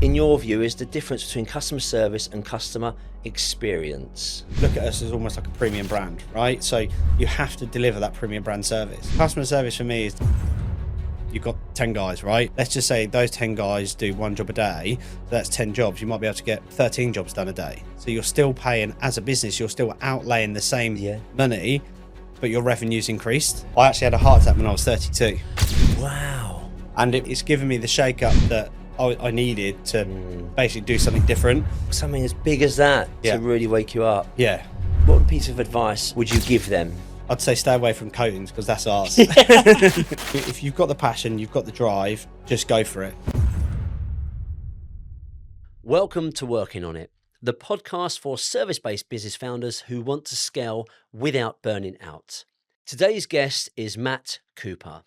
in your view, is the difference between customer service and customer experience? Look at us as almost like a premium brand, right? So you have to deliver that premium brand service. Customer service for me is, you've got 10 guys, right? Let's just say those 10 guys do one job a day. So that's 10 jobs. You might be able to get 13 jobs done a day. So you're still paying, as a business, you're still outlaying the same money, but your revenue's increased. I actually had a heart attack when I was 32. Wow. And it's given me the shake up that I needed to basically do something different. Something as big as that to really wake you up. Yeah. What piece of advice would you give them? I'd say stay away from coatings because that's ours. If you've got the passion, you've got the drive, just go for it. Welcome to Working On It, the podcast for service-based business founders who want to scale without burning out. Today's guest is Matt Cooper.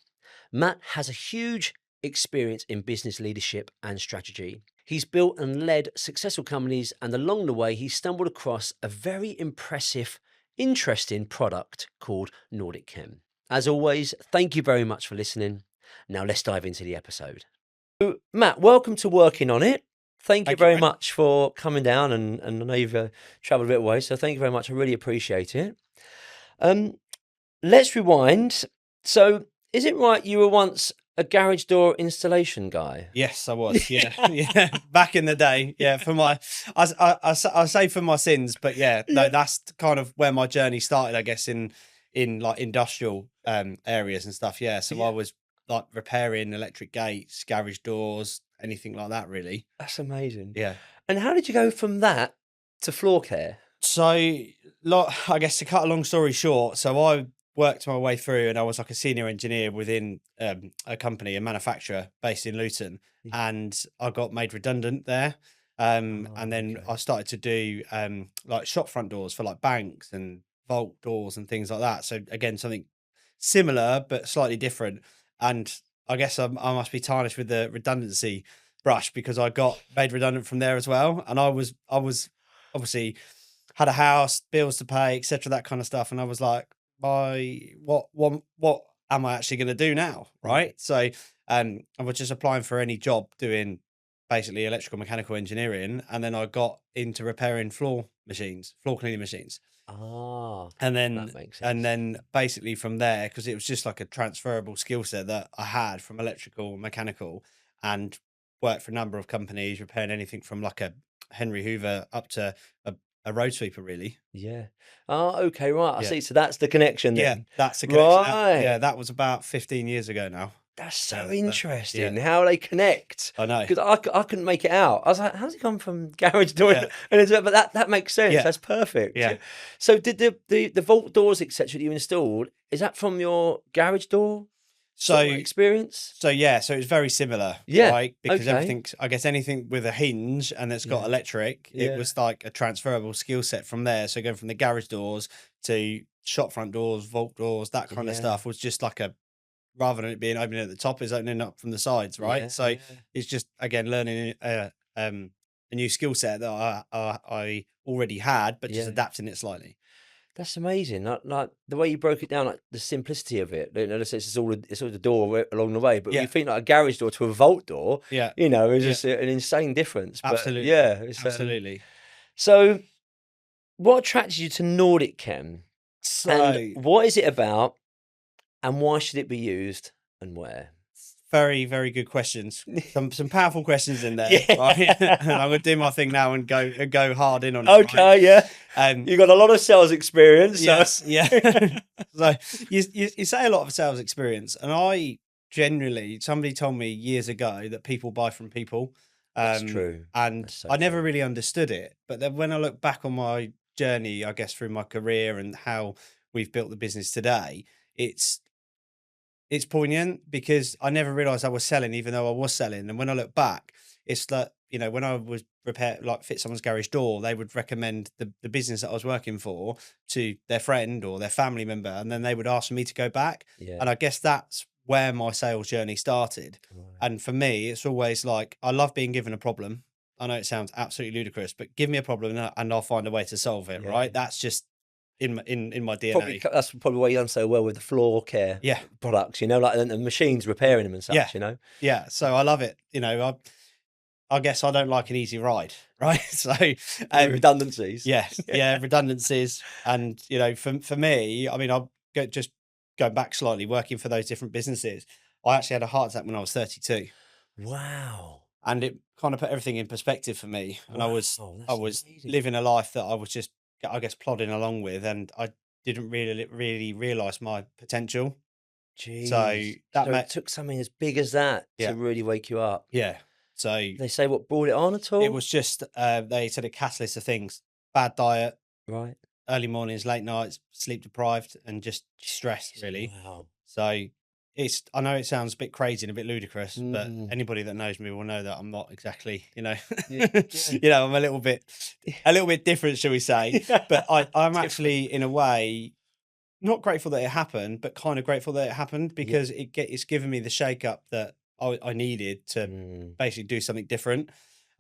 Matt has a huge experience in business leadership and strategy. He's built and led successful companies, and along the way, he stumbled across a very impressive, interesting product called Nordic Chem. As always, thank you very much for listening. Now let's dive into the episode. So, Matt, welcome to Working On It. Thank you very much for coming down, and I know you've travelled a bit away, so thank you very much. I really appreciate it. Let's rewind. So, is it right you were once a garage door installation guy? Yes, I was. Yeah, back in the day. Yeah, for my, I say for my sins, but no, that's kind of where my journey started, I guess, in like industrial areas and stuff. Yeah, so I was like repairing electric gates, garage doors, anything like that, really. That's amazing. Yeah. And how did you go from that to floor care? So, I guess to cut a long story short, so I worked my way through and I was like a senior engineer within a company, a manufacturer based in Luton, and I got made redundant there. And then I started to do like shop front doors for like banks and vault doors and things like that. So again, something similar but slightly different. And I guess I must be tarnished with the redundancy brush because I got made redundant from there as well. And I was obviously had a house, bills to pay, etc., that kind of stuff. And I was like, what am I actually going to do now, right? So I was just applying for any job doing basically electrical mechanical engineering, and then I got into repairing floor cleaning machines. And then that makes sense. And then basically from there, because it was just like a transferable skill set that I had from electrical, mechanical, and worked for a number of companies repairing anything from like a Henry Hoover up to a road sweeper, really. Yeah. Oh, okay, right. I see. So that's the connection then. Yeah, that's the connection. Right. That was about 15 years ago now. That's so interesting how they connect. I know. Because I couldn't make it out. I was like, how's it gone from garage door? But that makes sense. That's perfect. Yeah. So did the vault doors, etc., that you installed, is that from your garage door experience? So it's very similar. Yeah. Right? Because everything's, I guess anything with a hinge and it's got electric, it was like a transferable skill set from there. So going from the garage doors to shop front doors, vault doors, that kind of stuff was just like rather than it being opening at the top, is opening up from the sides, right? It's just, again, learning a new skill set that I already had, but just adapting it slightly. That's amazing. Like the way you broke it down, like the simplicity of it. You know, it's all the door along the way, but you think like a garage door to a vault door, it's just an insane difference. But absolutely. Absolutely. So what attracted you to Nordic Chem? And what is it about? And why should it be used and where? Very, very good questions. Some powerful questions in there. Right? And I'm going to do my thing now and go hard in on it. Okay, right? You've got a lot of sales experience. Yes, So you say a lot of sales experience, and somebody told me years ago that people buy from people. That's true. And I never really understood it. But then when I look back on my journey, I guess through my career and how we've built the business today, it's poignant because I never realized I was selling, even though I was selling. And when I look back, it's like, when I was fit someone's garage door, they would recommend the business that I was working for to their friend or their family member. And then they would ask me to go back. Yeah. And I guess that's where my sales journey started. Right. And for me, it's always like, I love being given a problem. I know it sounds absolutely ludicrous, but give me a problem and I'll find a way to solve it. Yeah. Right. That's just in my DNA. That's probably why you've done so well with the floor care products, like the machines repairing them and such, Yeah. So I love it. I guess I don't like an easy ride, right? So Redundancies. yeah, redundancies, and for me, I mean, just going back slightly, working for those different businesses. I actually had a heart attack when I was 32, Wow. and it kind of put everything in perspective for me. And I was That's amazing. living a life that I was just, I guess, plodding along with, and I didn't really realize my potential. So Jeez. that So it took something as big as that yeah, to really wake you up. yeah. So They say what brought it on at all? it was just they said a catalyst of things: bad diet, Right. early mornings, late nights, sleep deprived, and just stress, Jeez, really. wow. So I know it sounds a bit crazy and a bit ludicrous, but Mm. anybody that knows me will know that I'm not exactly, Yeah. I'm a little bit different, shall we say? But I'm actually, in a way, not grateful that it happened, but kind of grateful that it happened, Yeah. because it's given me the shake up that I needed to Mm. basically do something different.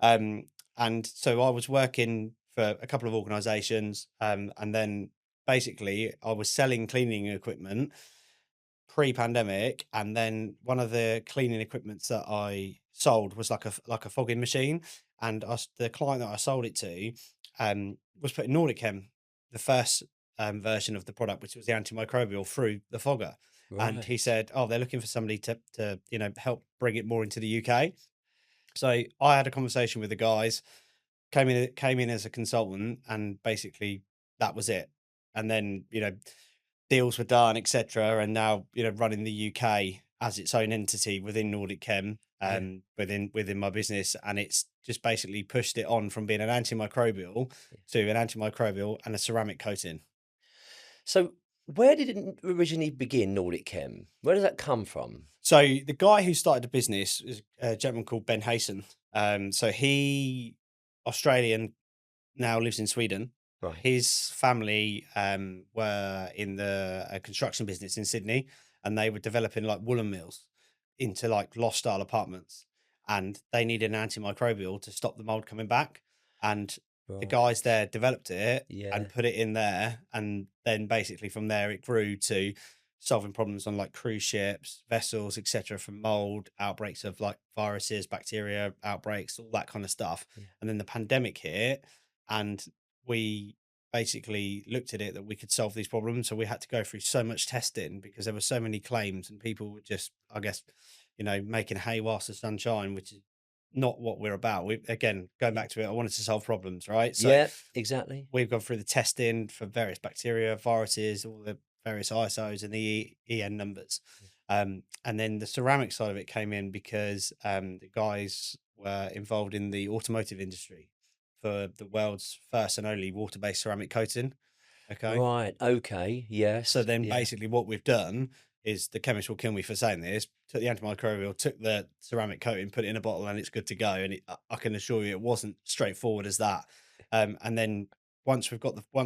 And so I was working for a couple of organizations, and then basically I was selling cleaning equipment pre-pandemic, and then one of the cleaning equipments that I sold was like a fogging machine, and the client that I sold it to was putting Nordic Chem, the first version of the product, which was the antimicrobial, through the fogger. And he Right. said, oh, they're looking for somebody to help bring it more into the UK. So I had a conversation with the guys, came in as a consultant, and basically that was it. And then deals were done, etc. And now running the UK as its own entity within Nordic Chem, Yeah. within my business, and it's just basically pushed it on from being an antimicrobial to an antimicrobial and a ceramic coating. So where did it originally begin, Nordic Chem? Where does that come from? So the guy who started the business is a gentleman called Ben Hayson. So he Australian, now lives in Sweden. Right. His family were in the construction business in Sydney, and they were developing like woolen mills into like loft style apartments, and they needed an antimicrobial to stop the mold coming back. And the Right. guys there developed it Yeah. and put it in there, and then basically from there it grew to solving problems on like cruise ships, vessels, etc., from mold outbreaks of like viruses, bacteria outbreaks, all that kind of stuff. Yeah. And then the pandemic hit, and we basically looked at it that we could solve these problems. So we had to go through so much testing because there were so many claims, and people were just, I guess, making hay whilst the sun shine, which is not what we're about. We, again, going back to it, I wanted to solve problems, right? So Yeah, exactly. we've gone through the testing for various bacteria, viruses, all the various ISOs and the EN numbers. And then the ceramic side of it came in because the guys were involved in the automotive industry for the world's first and only water-based ceramic coating. Okay. Right. Okay. Yes. So then Yeah. basically what we've done is, the chemist will kill me for saying this, took the antimicrobial, took the ceramic coating, put it in a bottle, and it's good to go. And I can assure you it wasn't straightforward as that. And then once we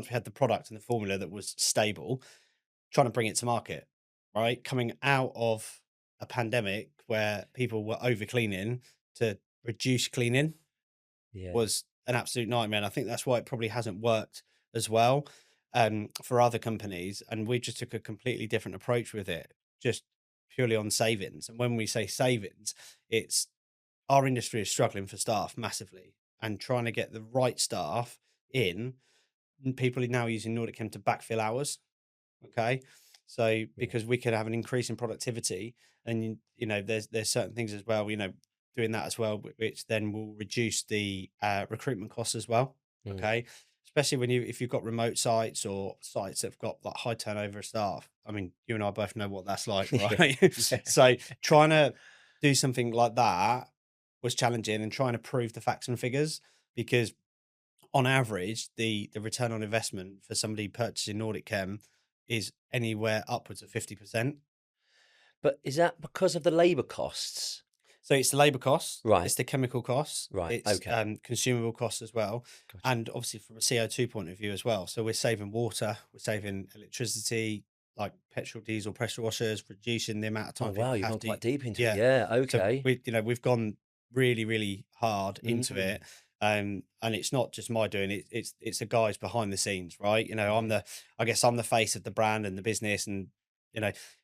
had the product and the formula that was stable, trying to bring it to market, right? Coming out of a pandemic where people were over cleaning, to reduce cleaning Yeah. was an absolute nightmare. And I think that's why it probably hasn't worked as well for other companies. And we just took a completely different approach with it, just purely on savings. And when we say savings, it's our industry is struggling for staff massively, and trying to get the right staff in. People are now using Nordic Chem to backfill hours. Okay. So Yeah. because we could have an increase in productivity, and there's certain things as well, doing that as well, which then will reduce the recruitment costs as well. Mm. Okay. Especially if you've got remote sites or sites that've got like high turnover of staff. I mean, you and I both know what that's like, right? Yeah. So trying to do something like that was challenging, and trying to prove the facts and figures, because on average, the return on investment for somebody purchasing Nordic Chem is anywhere upwards of 50%. But is that because of the labour costs? So it's the labour costs, Right. it's the chemical costs, Right. it's Okay. consumable costs as well, Gotcha. and obviously from a CO2 point of view as well. So we're saving water, we're saving electricity, like petrol, diesel, pressure washers, reducing the amount of Oh time wow, people you've have gone to quite eat. deep into it. Yeah. Yeah. So Okay. we've gone really, really hard into Mm. it. And it's not just my doing it, it's the guys behind the scenes, right? I guess I'm the face of the brand and the business, and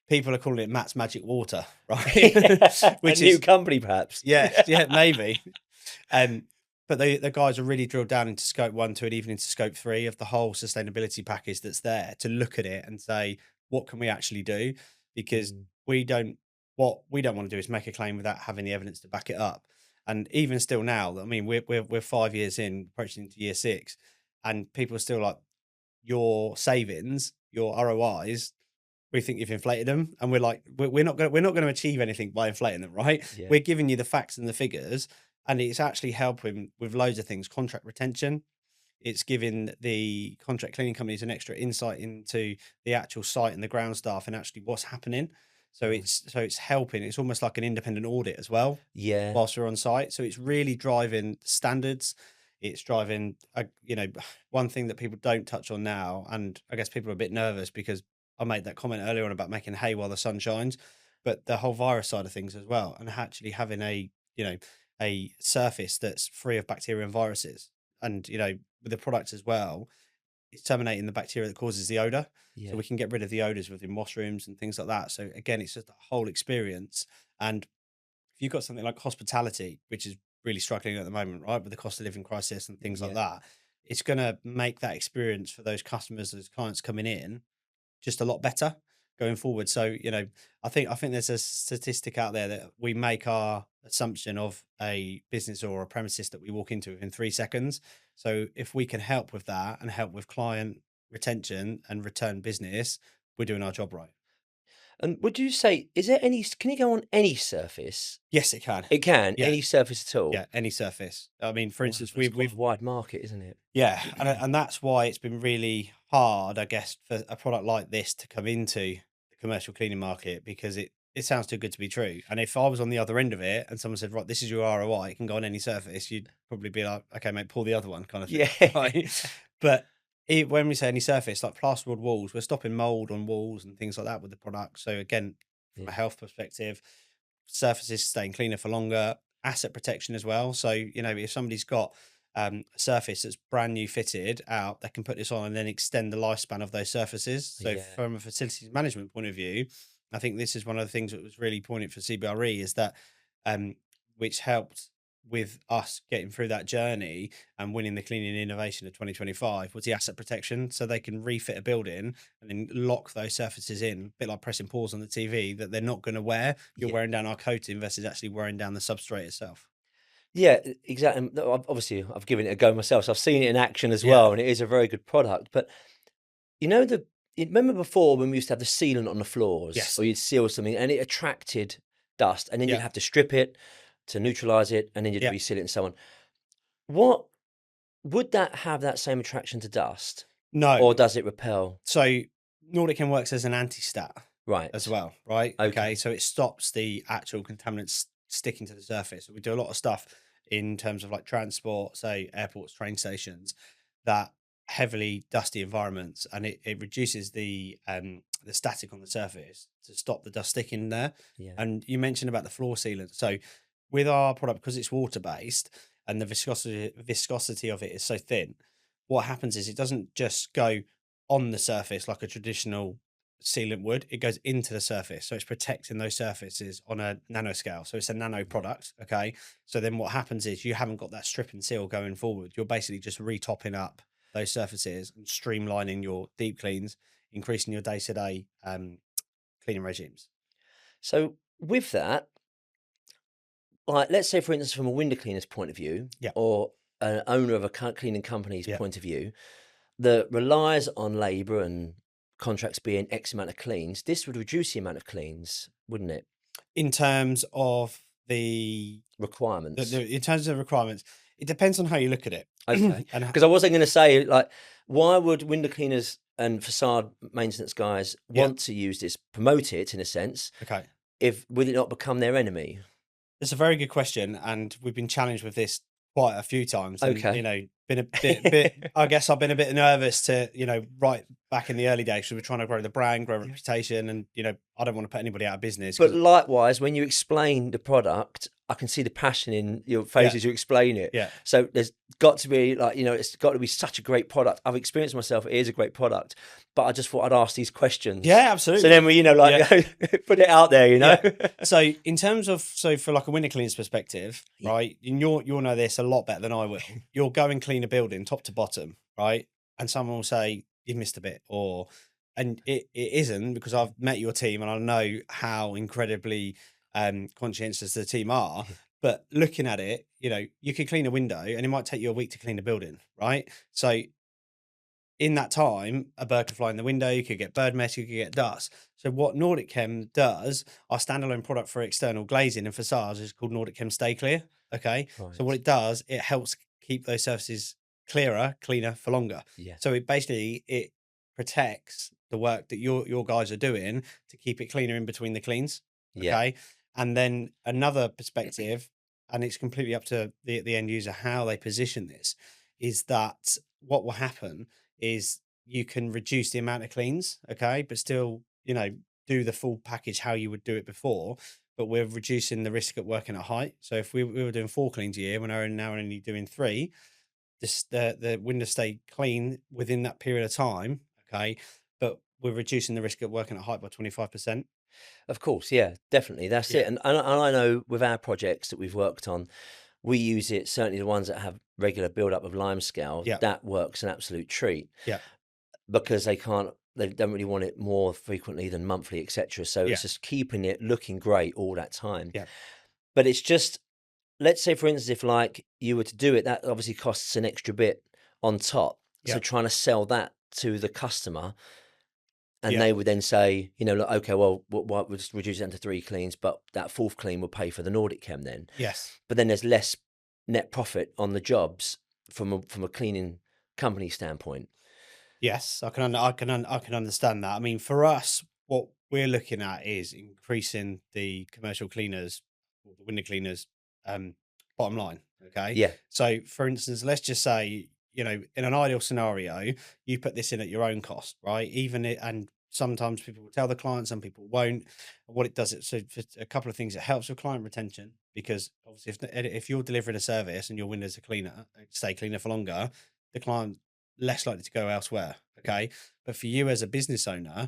people are calling it Matt's Magic Water, right? A Which new is, company, perhaps. yeah, maybe. But the guys are really drilled down into scope 1, 2, and even into scope 3 of the whole sustainability package that's there to look at it and say, what can we actually do? Because what we don't want to do is make a claim without having the evidence to back it up. And even still now, I mean, we're 5 years in, approaching into year 6, and people are still like, your savings, your ROIs, we think you've inflated them, and we're like, we're not going to achieve anything by inflating them, right? Yeah. We're giving you the facts and the figures, and it's actually helping with loads of things. Contract retention, it's giving the contract cleaning companies an extra insight into the actual site and the ground staff and actually what's happening. So it's helping. It's almost like an independent audit as well. Yeah. Whilst we're on site, so it's really driving standards. It's driving, one thing that people don't touch on now, and I guess people are a bit nervous because I made that comment earlier on about making hay while the sun shines, but the whole virus side of things as well, and actually having a surface that's free of bacteria and viruses, and with the product as well, it's terminating the bacteria that causes the odor. Yeah. So we can get rid of the odors within washrooms and things like that. So again, it's just a whole experience. And if you've got something like hospitality, which is really struggling at the moment, right, with the cost of living crisis and things like that, it's going to make that experience for those customers, those clients coming in, just a lot better going forward. So, I think there's a statistic out there that we make our assumption of a business or a premises that we walk into within 3 seconds. So if we can help with that and help with client retention and return business, we're doing our job right. And would you say, can you go on any surface? Yes, it can. It can, Yeah. any surface at all? Yeah, any surface. I mean, for instance, It's quite we've a wide market, isn't it? yeah, and that's why it's been really hard, I guess, for a product like this to come into the commercial cleaning market, because it sounds too good to be true. And if I was on the other end of it and someone said, right, this is your ROI, it can go on any surface, you'd probably be like, okay, mate, pull the other one, kind of thing. Yeah. Right? But when we say any surface, like plasterboard walls, we're stopping mold on walls and things like that with the product. So again, from a health perspective, surfaces staying cleaner for longer, asset protection as well. So, if somebody's got a surface that's brand new fitted out, they can put this on and then extend the lifespan of those surfaces. So from a facilities management point of view, I think this is one of the things that was really poignant for CBRE, is that which helped with us getting through that journey and winning the cleaning innovation of 2025 was the asset protection. So they can refit a building and then lock those surfaces in, a bit like pressing pause on the TV, that they're not going to wear. You're wearing down our coating versus actually wearing down the substrate itself. Yeah, exactly. Obviously, I've given it a go myself, so I've seen it in action as well, and it is a very good product. But remember before when we used to have the sealant on the floors, Yes. or you'd seal something and it attracted dust, and then you'd have to strip it to neutralize it, and then you'd reseal it and so on. What would that have that same attraction to dust? No. Or does it repel? So Nordic Chem works as an anti-stat as well, right? Okay. So it stops the actual contaminants sticking to the surface. We do a lot of stuff in terms of like transport, say airports, train stations, that heavily dusty environments, and it reduces the static on the surface to stop the dust sticking there. Yeah. And you mentioned about the floor sealant. So with our product, because it's water based and the viscosity of it is so thin, what happens is it doesn't just go on the surface like a traditional sealant would. It goes into the surface, so it's protecting those surfaces on a nanoscale. So it's a nano product. Okay, so then what happens is you haven't got that strip and seal going forward. You're basically just retopping up those surfaces and streamlining your deep cleans, increasing your day-to-day cleaning regimes. So with that, like, let's say, for instance, from a window cleaner's point of view, or an owner of a cleaning company's point of view, that relies on labour and contracts being X amount of cleans, this would reduce the amount of cleans, wouldn't it? In terms of the requirements, in terms of requirements, it depends on how you look at it. Okay, because I wasn't going to say, like, why would window cleaners and facade maintenance guys want to use this, promote it in a sense? Okay, would it not become their enemy? It's a very good question, and we've been challenged with this quite a few times. And, Okay, been a bit. I guess I've been a bit nervous to, right back in the early days, because we're trying to grow the brand, grow reputation, and I don't want to put anybody out of business. But likewise, when you explain the product, I can see the passion in your face Yeah. as you explain it. Yeah. So there's got to be like, it's got to be such a great product. I've experienced myself, it is a great product, but I just thought I'd ask these questions. Yeah, absolutely. So then we, put it out there, Yeah. So in terms of, for like a window cleaner's perspective, right? And you'll know this a lot better than I will. You'll go and clean a building top to bottom, right? And someone will say, you missed a bit, and it isn't, because I've met your team and I know how incredibly conscientious the team are. But looking at it, you could clean a window and it might take you a week to clean a building, right? So in that time, a bird could fly in the window, you could get bird mess, you could get dust. So what Nordic Chem does, our standalone product for external glazing and facades, is called Nordic Chem Stay Clear. Okay. Right. So what it does, it helps keep those surfaces cleaner for longer. Yeah. So it protects the work that your guys are doing to keep it cleaner in between the cleans. Okay. Yeah. And then another perspective, and it's completely up to the end user how they position this, is that what will happen is you can reduce the amount of cleans, okay, but still, do the full package how you would do it before, but we're reducing the risk at working at height. So if we were doing 4 cleans a year, when we're now only doing 3, the windows stay clean within that period of time, okay, but we're reducing the risk at working at height by 25%. Of course, yeah, definitely. That's it. And I know with our projects that we've worked on, we use it, certainly the ones that have regular build-up of limescale, that works an absolute treat. Yeah. Because they don't really want it more frequently than monthly, etc. So it's just keeping it looking great all that time. Yeah. But it's just, let's say, for instance, if like you were to do it, that obviously costs an extra bit on top. So trying to sell that to the customer, and they would then say, okay, well, we'll just reduce it down to 3 cleans, but that 4th clean will pay for the Nordic Chem then. Yes. But then there's less net profit on the jobs from a cleaning company standpoint. Yes, I can understand that. I mean, for us, what we're looking at is increasing the commercial cleaners, or the window cleaners, bottom line. Okay. Yeah. So, for instance, let's just say, in an ideal scenario, you put this in at your own cost, right? And sometimes people will tell the client, some people won't. What it does, so for a couple of things, it helps with client retention, because obviously, if you're delivering a service and your windows are stay cleaner for longer, the client less likely to go elsewhere. Okay. But for you as a business owner,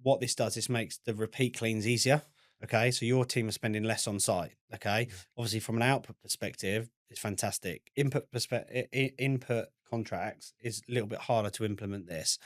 what this does, this makes the repeat cleans easier. Okay. So your team are spending less on site. Okay. Obviously, from an output perspective, it's fantastic. Input contracts is a little bit harder to implement this.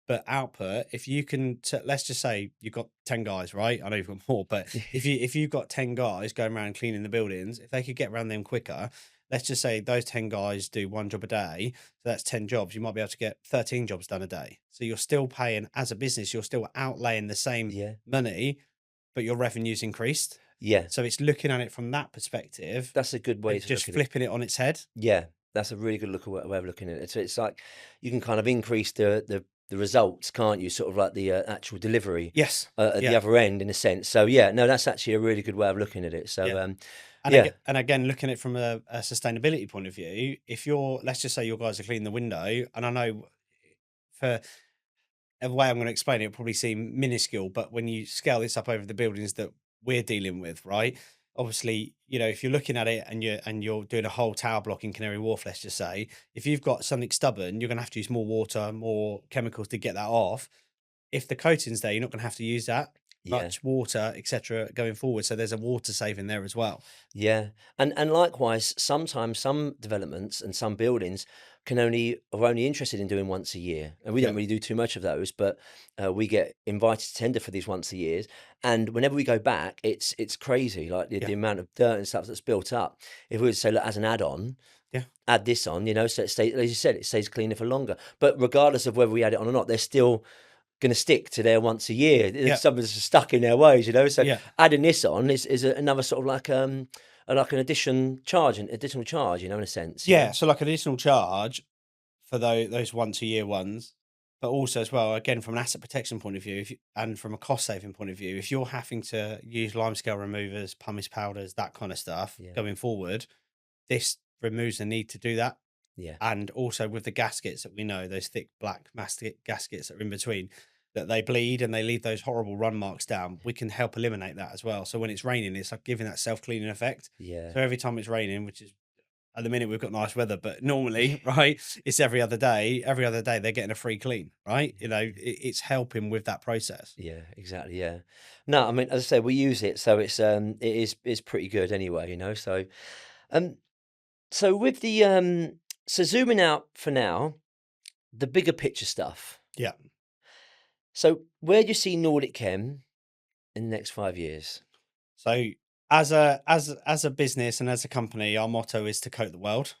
But output, if you can, let's just say you've got 10 guys, right? I know you've got more, but if you've got 10 guys going around cleaning the buildings, if they could get around them quicker, let's just say those 10 guys do 1 job a day. So that's 10 jobs. You might be able to get 13 jobs done a day. So you're still paying, as a business, you're still outlaying the same money, but your revenue's increased. Yeah. So it's looking at it from that perspective. That's a good way to just flipping it on its head. Yeah. That's a really good way of looking at it. So it's like you can kind of increase the results, can't you? Sort of like the actual delivery. Yes. At the other end, in a sense. So yeah, no, that's actually a really good way of looking at it. So and again, looking at it from a sustainability point of view, if let's just say your guys are cleaning the window, and I know for the way I'm going to explain it, it'll probably seem minuscule, but when you scale this up over the buildings that we're dealing with, right? Obviously, if you're looking at it and you're doing a whole tower block in Canary Wharf, let's just say, if you've got something stubborn, you're going to have to use more water, more chemicals to get that off. If the coating's there, you're not going to have to use that much water, etc., going forward. So there's a water saving there as well. Yeah, and likewise, sometimes some developments and some buildings are only interested in doing once a year, and we don't really do too much of those, but we get invited to tender for these once a years, and whenever we go back, it's crazy, like the amount of dirt and stuff that's built up. If we were to say, look, as an add-on, add this on, so it stays, as you said, it stays cleaner for longer. But regardless of whether we add it on or not, they're still going to stick to their once a year. Something's stuck in their ways, So adding this on is another sort of like an additional charge, in a sense. Yeah, so like an additional charge for those once a year ones, but also as well, again, from an asset protection point of view, and from a cost saving point of view, if you're having to use limescale removers, pumice powders, that kind of stuff going forward, this removes the need to do that. Yeah. And also with the gaskets that we know, those thick black mastic gaskets that are in between, that they bleed and they leave those horrible run marks down, we can help eliminate that as well. So when it's raining, it's like giving that self-cleaning effect. Yeah. So every time it's raining, which is at the minute we've got nice weather, but normally, right, it's every other day. Every other day they're getting a free clean, right? You know, it's helping with that process. Yeah, exactly. Yeah. No, I mean, as I say, we use it, so it's pretty good anyway, you know. Um, so with the so zooming out for now, the bigger picture stuff. Yeah. So where do you see Nordic Chem in the next 5 years? So as a business and as a company, our motto is to coat the world.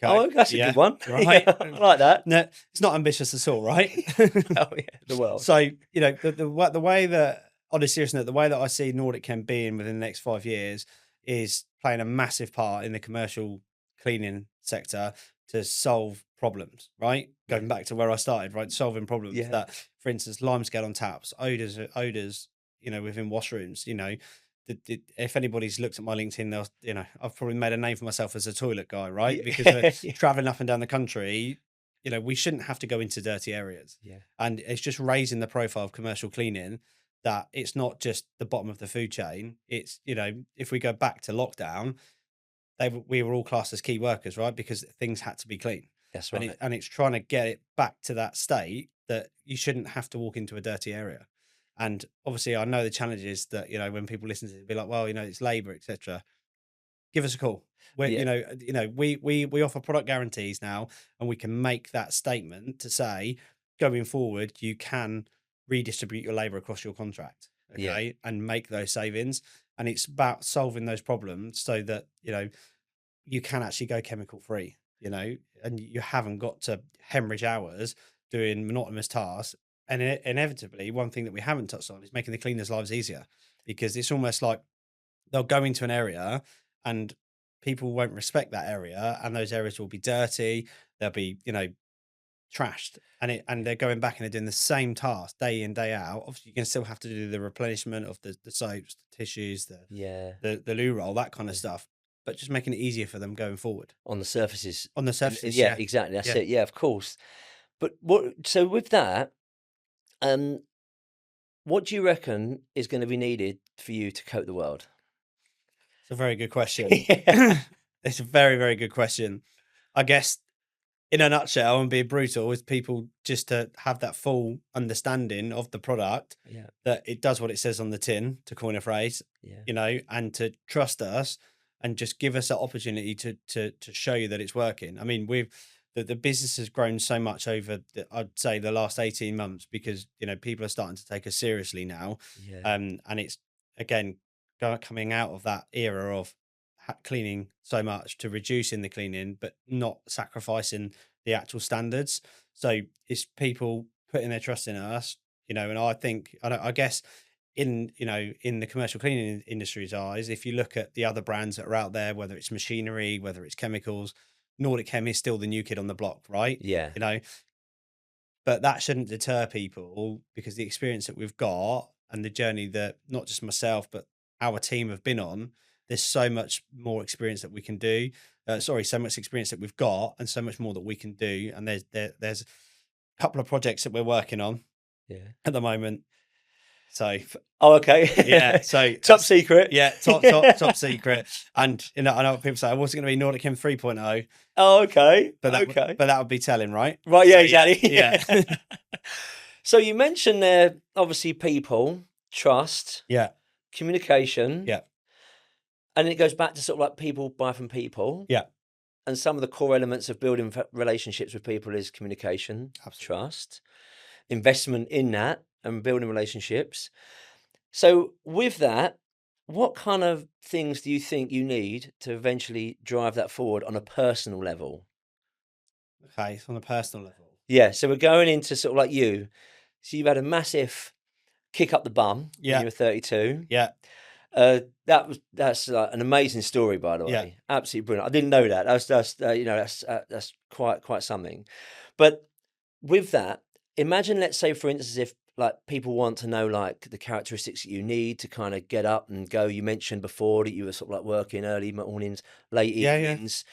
Oh, Okay. that's a Yeah. good one. Right. Yeah, I like that. No, it's not ambitious at all, right? Oh yeah, the world. So, you know, the way that, on a serious note, the way that I see Nordic Chem being within the next 5 years is playing a massive part in the commercial cleaning sector to solve problems, right? Going back to where I started, right? Solving problems Yeah. that, for instance, limescale on taps, odors, you know, within washrooms, you know. If anybody's looked at my LinkedIn, they'll, you know, I've probably made a name for myself as a toilet guy, right? Yeah. Because we're Yeah. traveling up and down the country, you know, we shouldn't have to go into dirty areas. Yeah. And it's just raising the profile of commercial cleaning, that it's not just the bottom of the food chain. It's, you know, if we go back to lockdown, we were all classed as key workers, right? Because things had to be clean. That's And right. it's trying to get it back to that state that you shouldn't have to walk into a dirty area. And obviously, I know the challenges that, you know, when people listen to it, be like, well, you know, it's labor, etc. Give us a call. We're, Yeah. we offer product guarantees now, and we can make that statement to say, going forward, you can redistribute your labor across your contract, Yeah. okay, and make those savings. And it's about solving those problems so that, you know, you can actually go chemical free, you know, and you haven't got to hemorrhage hours doing monotonous tasks. And inevitably, one thing that we haven't touched on is making the cleaners' lives easier, because it's almost like they'll go into an area and people won't respect that area, and those areas will be dirty. They'll be, you know, trashed, and they're going back and they're doing the same task day in, day out. Obviously, you can still have to do the replenishment of the soaps, the tissues, Yeah. the loo roll, that kind of stuff, but just making it easier for them going forward. On the surfaces. On the And, surfaces, yeah, yeah. exactly. That's Yeah. it. Yeah, of course. But so with that, what do you reckon is going to be needed for you to coat the world? It's a very good question. Yeah. It's a very, very good question. I guess, in a nutshell, and being brutal, is people just to have that full understanding of the product, Yeah. that it does what it says on the tin, to coin a phrase, Yeah. you know, and to trust us and just give us that opportunity to show you that it's working. I mean, the business has grown so much over, I'd say, the last 18 months, because, you know, people are starting to take us seriously now. Yeah. And it's, again, coming out of that era of cleaning so much to reducing the cleaning, but not sacrificing the actual standards. So it's people putting their trust in us, you know. And I think, I guess, in, you know, in the commercial cleaning industry's eyes, if you look at the other brands that are out there, whether it's machinery, whether it's chemicals, Nordic Chem is still the new kid on the block, right? Yeah. You know, but that shouldn't deter people, because the experience that we've got and the journey that not just myself but our team have been on, there's so much more experience that we can do. So much experience that we've got, and so much more that we can do. And there's a couple of projects that we're working on Yeah. at the moment. So Oh, okay. yeah, so Top secret. yeah, top secret. And, you know, I know what people say, I wasn't going to be Nordic Chem 3.0, Oh, okay. but that, okay. but that would be telling, right? Right. Yeah. So, Exactly. yeah. So you mentioned there, obviously, people, trust, Yeah. communication. Yeah. And it goes back to sort of like people buy from people. Yeah. And some of the core elements of building relationships with people is communication, Absolutely. trust, investment in that, and building relationships. So with that, what kind of things do you think you need to eventually drive that forward on a personal level? Okay, so on a personal level. Yeah. So we're going into sort of like you. So you've had a massive kick up the bum Yeah. when you were 32. Yeah. That's an amazing story, by the way. Yeah. Absolutely brilliant. I didn't know that. That's quite something. But with that, imagine, let's say, for instance, if like people want to know like the characteristics that you need to kind of get up and go. You mentioned before that you were sort of like working early mornings, late Yeah, yeah. evenings.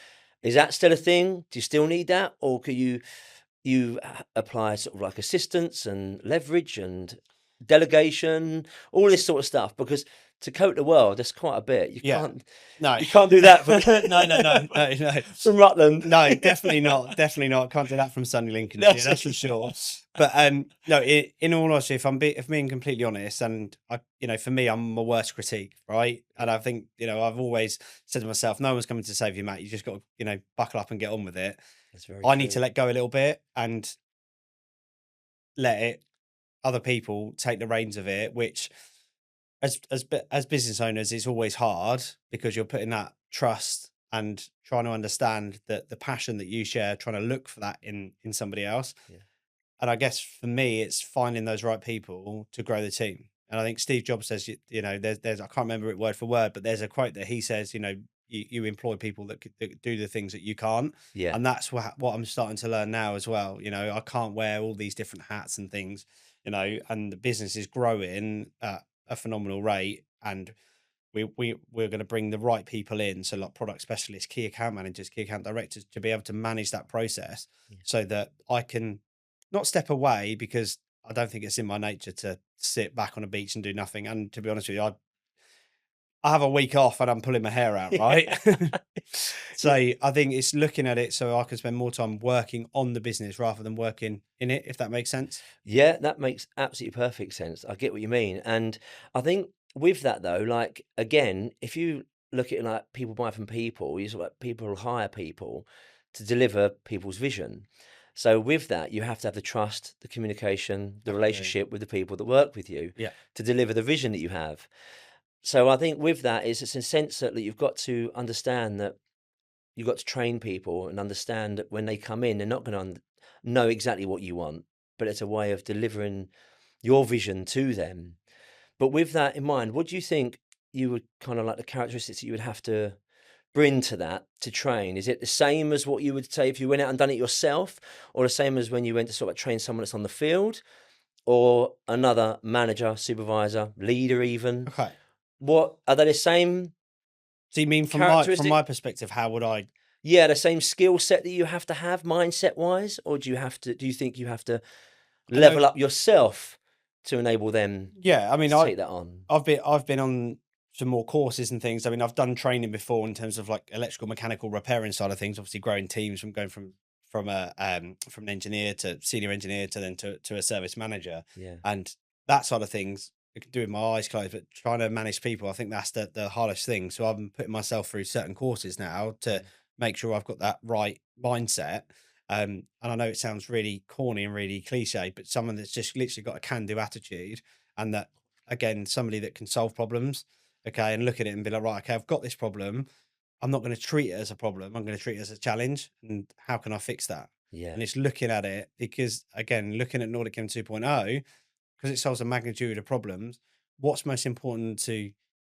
Is that still a thing? Do you still need that, or could you you apply sort of like assistance and leverage and delegation, all this sort of stuff, because to cope the world, there's quite a bit. You Yeah. can't No. you can't do that from No. from Rutland. No, definitely not. Definitely not. Can't do that from sunny Lincolnshire. That's for sure. But no, in all honesty, if being completely honest, and for me, I'm my worst critique, right? And I think I've always said to myself, no one's coming to save you, Matt. You just got to buckle up and get on with it. That's very I true. need to let go a little bit and let other people take the reins of it, which as business owners is always hard because you're putting that trust and trying to understand that the passion that you share, trying to look for that in somebody else. Yeah. And I guess for me, it's finding those right people to grow the team. And I think Steve Jobs says, there's I can't remember it word for word, but there's a quote that he says, you employ people that do the things that you can't. Yeah. And that's what I'm starting to learn now as well. I can't wear all these different hats and things, and the business is growing at a phenomenal rate. And we're going to bring the right people in. So like product specialists, key account managers, key account directors, to be able to manage that process so that I can not step away, because I don't think it's in my nature to sit back on a beach and do nothing. And to be honest with you, I have a week off and I'm pulling my hair out, right? So I think it's looking at it so I can spend more time working on the business rather than working in it, if that makes sense. Yeah, that makes absolutely perfect sense. I get what you mean. And I think with that though, like again, if you look at it like people buy from people, you sort of like people hire people to deliver people's vision. So with that, you have to have the trust, the communication, the relationship with the people that work with you to deliver the vision that you have. So I think with that, it's a sense that you've got to understand that you've got to train people and understand that when they come in, they're not going to know exactly what you want, but it's a way of delivering your vision to them. But with that in mind, what do you think you would kind of like the characteristics that you would have to bring to that to train? Is it the same as what you would say if you went out and done it yourself, or the same as when you went to sort of train someone that's on the field, or another manager, supervisor, leader even? Okay. What are they the same? So you mean from my perspective, how would I? Yeah, the same skill set that you have to have mindset wise, or do you think you have to level up yourself to enable them I mean, to take that on? I've been on some more courses and things. I mean, I've done training before in terms of like electrical, mechanical repairing side of things, obviously growing teams from going from an engineer to senior engineer to then to a service manager. Yeah. And that side of things I can do with my eyes closed, but trying to manage people, I think that's the hardest thing. So I've been putting myself through certain courses now to make sure I've got that right mindset. And I know it sounds really corny and really cliche, but someone that's just literally got a can-do attitude, and that, again, somebody that can solve problems, okay, and look at it and be like, right, okay, I've got this problem. I'm not going to treat it as a problem. I'm going to treat it as a challenge. And how can I fix that? Yeah. And it's looking at it because, again, looking at Nordic Chem 2.0, because it solves a magnitude of problems, what's most important to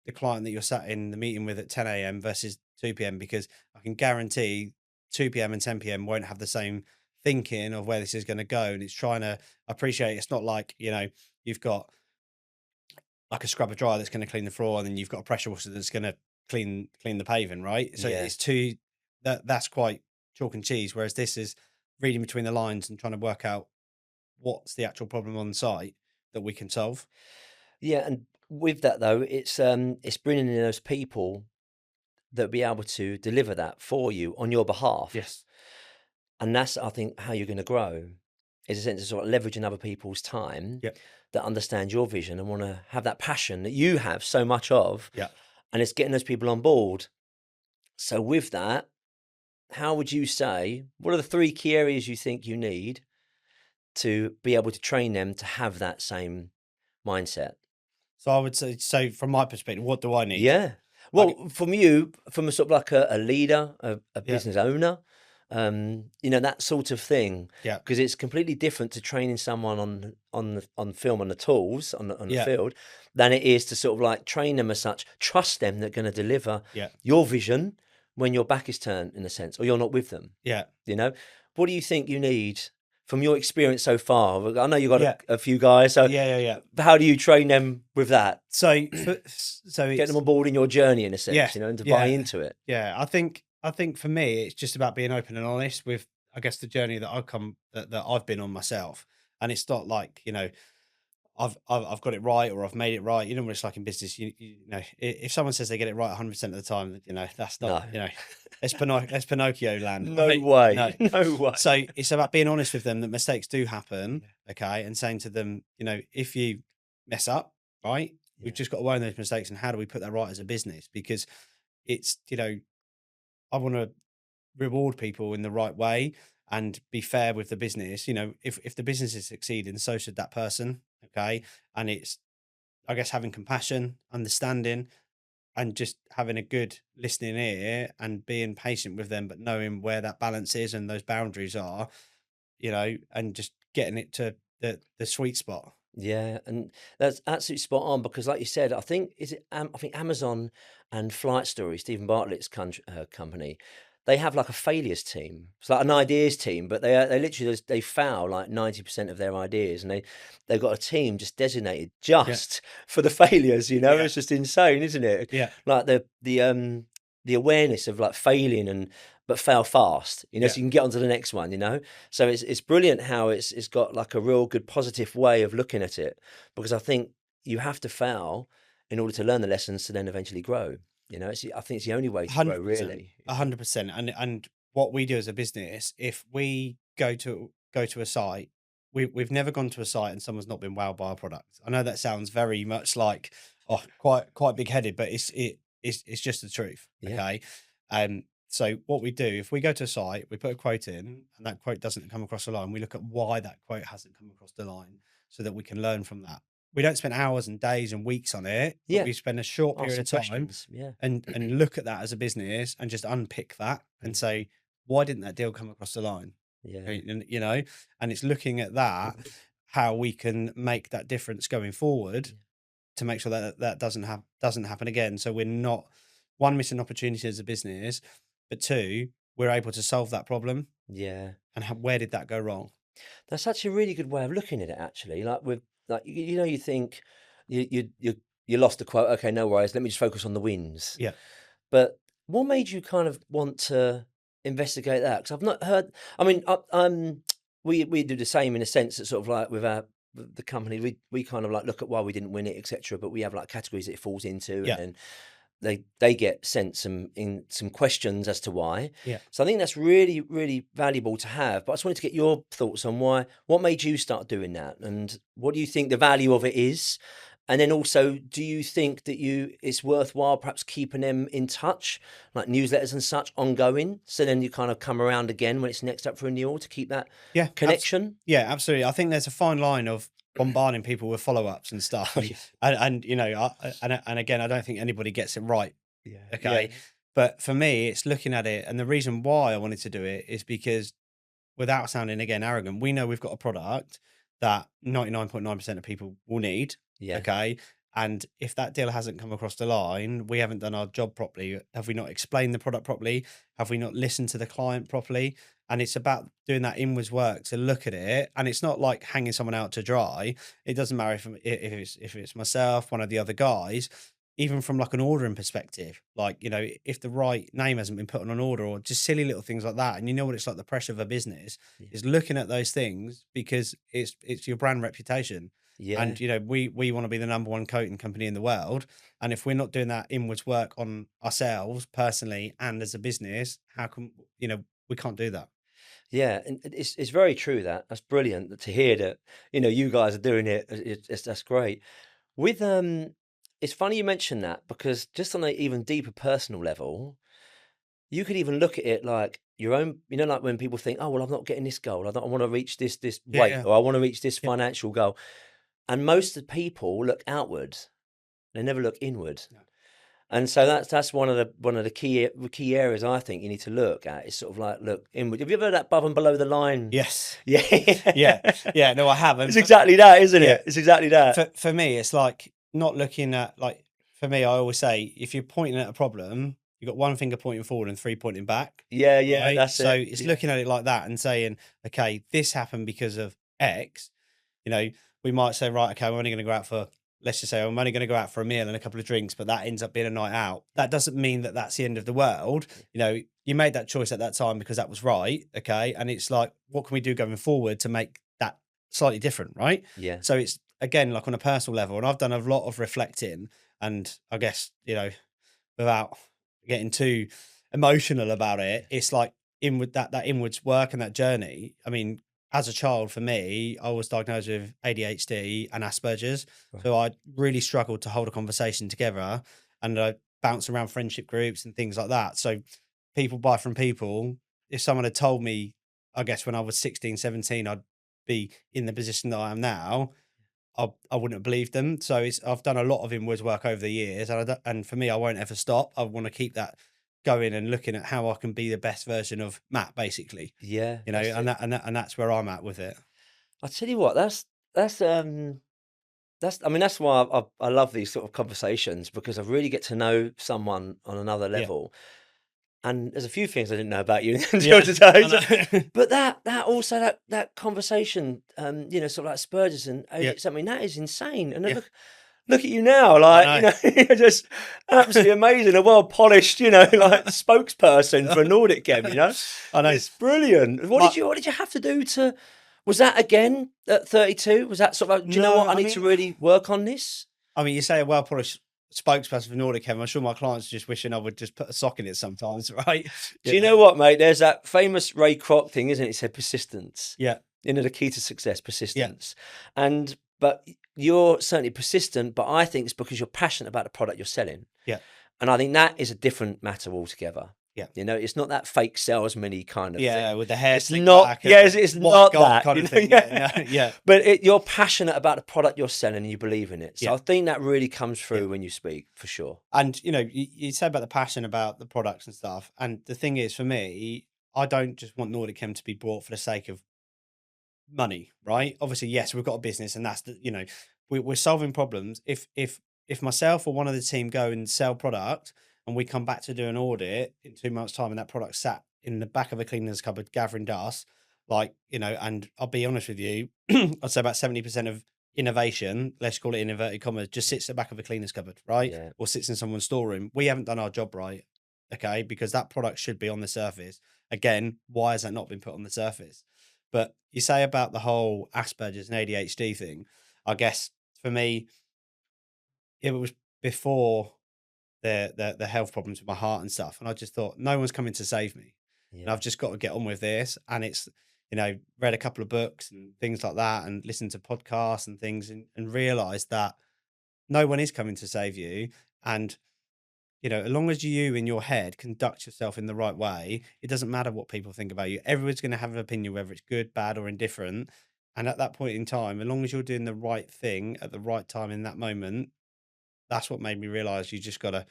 the client that you're sat in the meeting with at 10 a.m. versus 2 p.m.? Because I can guarantee 2 p.m. and 10 p.m. won't have the same thinking of where this is going to go. And it's trying to appreciate, it's not like, you've got like a scrubber dryer that's going to clean the floor, and then you've got a pressure washer that's going to clean the paving, right? So it's that's quite chalk and cheese. Whereas this is reading between the lines and trying to work out what's the actual problem on site that we can solve. Yeah, and with that though, it's bringing in those people that be able to deliver that for you on your behalf. Yes. And that's, I think, how you're going to grow, is a sense of sort of leveraging other people's time that understand your vision and want to have that passion that you have so much of. Yeah. And it's getting those people on board. So with that, how would you say, what are the 3 key areas you think you need to be able to train them to have that same mindset? So I would say, so from my perspective, what do I need? Yeah. Well, from you, from a sort of like a leader, a business owner, that sort of thing. Yeah. Because it's completely different to training someone on film, on the tools, on the field, than it is to sort of like train them as such, trust them they're going to deliver your vision when your back is turned, in a sense, or you're not with them. Yeah. What do you think you need from your experience so far? I know you've got a few guys, so how do you train them with that? So get them on board in your journey, in a sense, and to buy into it. Yeah, I think for me, it's just about being open and honest with I guess the journey that that I've been on myself, and it's not like, I've got it right or I've made it right. You know what it's like in business. If someone says they get it right 100% of the time, that's not, No. it's Pinocchio land, No right? way. No. No way. So it's about being honest with them that mistakes do happen, Yeah. okay, and saying to them, if you mess up, right, we've Yeah. just got to own those mistakes, and how do we put that right as a business? Because it's, I want to reward people in the right way and be fair with the business. If the business is succeeding, so should that person, okay? And it's, I guess, having compassion, understanding, and just having a good listening ear and being patient with them, but knowing where that balance is and those boundaries are, and just getting it to the sweet spot. Yeah, and that's absolutely spot on because, like you said, I think Amazon and Flight Story, Stephen Bartlett's company, they have like a failures team. It's like an ideas team, but they literally they fail like 90% of their ideas, and they've got a team just designated Yeah, just for the failures. yeah, It's just insane, isn't it? yeah, Like the awareness of like failing and but fail fast, yeah. so you can get on to the next one, So it's brilliant how it's got like a real good positive way of looking at it, because I think you have to fail in order to learn the lessons to then eventually grow. I think it's the only way to grow, 100%, really. 100%. And what we do as a business, if we go to a site, we've never gone to a site and someone's not been wowed by our product. I know that sounds very much like, oh, quite big headed, but it's just the truth. Yeah, Okay. So what we do, if we go to a site, we put a quote in and that quote doesn't come across the line, we look at why that quote hasn't come across the line so that we can learn from that. We don't spend hours and days and weeks on it, but yeah. we spend a short Ask period some of time questions. Yeah, and look at that as a business and just unpick that and yeah, say, why didn't that deal come across the line? yeah, And it's looking at that, how we can make that difference going forward to make sure that that doesn't happen again. So we're not, one, missing opportunity as a business, but two, we're able to solve that problem. yeah. And where did that go wrong? That's actually a really good way of looking at it. Actually, like with like you think you lost a quote. Okay, no worries. Let me just focus on the wins. Yeah, But what made you kind of want to investigate that? Because I've not heard. I mean, we do the same in a sense that sort of like with the company, we kind of like look at why we didn't win it, etc. But we have like categories that it falls into, and yeah, then they get sent some questions as to why. yeah. So I think that's really, really valuable to have. But I just wanted to get your thoughts on what made you start doing that, and what do you think the value of it is? And then also, do you think that it's worthwhile perhaps keeping them in touch, like newsletters and such, ongoing? So then you kind of come around again when it's next up for renewal to keep that Yeah, connection. yeah, absolutely. I think there's a fine line of bombarding people with follow-ups and stuff, Oh, and yeah. and again, I don't think anybody gets it right. Yeah. Okay, but for me, it's looking at it, and the reason why I wanted to do it is because, without sounding again arrogant, we know we've got a product that 99.9% of people will need. Yeah. Okay. And if that deal hasn't come across the line, we haven't done our job properly. Have we not explained the product properly? Have we not listened to the client properly? And it's about doing that inwards work to look at it. And it's not like hanging someone out to dry. It doesn't matter if it's myself, one of the other guys, even from like an ordering perspective, like, if the right name hasn't been put on an order or just silly little things like that. And what it's like, the pressure of a business Yeah. is looking at those things because it's your brand reputation. Yeah. And we want to be the number one coating company in the world. And if we're not doing that inwards work on ourselves personally and as a business, how can we can't do that? Yeah, and it's very true. That's brilliant to hear that you guys are doing it. That's great. With it's funny you mention that, because just on an even deeper personal level, you could even look at it like your own. Like when people think, "Oh, well, I'm not getting this goal. I want to reach this Yeah, weight, yeah, or I want to reach this yeah. financial goal." And most of the people look outward; they never look inward. No. And so that's one of the key areas I think you need to look at, is sort of like look inward. Have you ever heard that above and below the line? Yes. Yeah, Yeah. Yeah. No, I haven't. It's exactly that, isn't Yeah. it? It's exactly that. For me, it's like not looking at, like, for me, I always say, if you're pointing at a problem, you've got one finger pointing forward and three pointing back. Yeah, yeah, Right. that's So it. it's Yeah. looking at it like that and saying, okay, this happened because of X. We might say, right, okay, we're only going to go out for let's just say I'm only going to go out for a meal and a couple of drinks, but that ends up being a night out. That doesn't mean that that's the end of the world. You know, you made that choice at that time because that was right. Okay. And it's like, what can we do going forward to make that slightly different? Right. Yeah. So it's, again, like on a personal level, and I've done a lot of reflecting, and I guess, you know, without getting too emotional about it, it's like inward, that inwards work and that journey. I mean, as a child, for me, I was diagnosed with ADHD and Asperger's. Right. So I really struggled to hold a conversation together, and I bounced around friendship groups and things like that. So people buy from people. If someone had told me, I guess when I was 16, 17, I'd be in the position that I am now, I wouldn't have believed them. So I've done a lot of inwards work over the years, and for me, I won't ever stop. I want to keep that going and looking at how I can be the best version of Matt, basically. Yeah. You know, and that's where I'm at with it. I tell you what, that's I mean, that's why I love these sort of conversations, because I really get to know someone on another Yeah. level. And there's a few things I didn't know about you until Yeah, today. But that also that conversation, you know, sort of like Spurgeon and Yeah. I mean, that is insane. And Yeah. look at you now, like, you know, you're just absolutely amazing, a well polished, you know, like spokesperson for Nordic Chem. You know, I know. it's brilliant. What did you have to do to? Was that again at 32? Was that sort of like, do you know No, what? I need to really work on this. I mean, you say a well-polished spokesperson for Nordic Chem. I'm sure my clients are just wishing I would just put a sock in it sometimes, right? Do you know what, mate? There's that famous Ray Kroc thing, isn't it? It said persistence. Yeah. You know, the key to success, persistence. But you're certainly persistent, but I think it's because you're passionate about the product you're selling. Yeah. And I think that is a different matter altogether. Yeah. You know, it's not that fake salesman-y kind of thing. Yeah, with the hair It's slicked not, back and yes, it's not that. kind You of know, thing. yeah. Yeah, yeah. But you're passionate about the product you're selling and you believe in it. So Yeah. I think that really comes through when you speak, for sure. And, you know, you said about the passion about the products and stuff. And the thing is, for me, I don't just want Nordic Chem to be bought for the sake of money, right? Obviously, yes, we've got a business, and that's the, you know, we're solving problems. If myself or one of the team go and sell product, and we come back to do an audit in 2 months' time, and that product sat in the back of a cleaner's cupboard gathering dust, like, you know, and I'll be honest with you, I'd say about 70% of innovation, let's call it in inverted commas, just sits at the back of a cleaner's cupboard, right? Yeah. Or sits in someone's storeroom. We haven't done our job right, okay? Because that product should be on the surface. Again, why has that not been put on the surface? But you say about the whole Asperger's and ADHD thing, I guess for me, it was before the health problems with my heart and stuff. And I just thought, no one's coming to save me. And Yeah. I've just got to get on with this. And it's, you know, read a couple of books and things like that, and listened to podcasts and things, and realized that no one is coming to save you. And, you know, as long as you in your head conduct yourself in the right way, it doesn't matter what people think about you. Everyone's going to have an opinion, whether it's good, bad, or indifferent. And at that point in time, as long as you're doing the right thing at the right time in that moment, that's what made me realize you just got to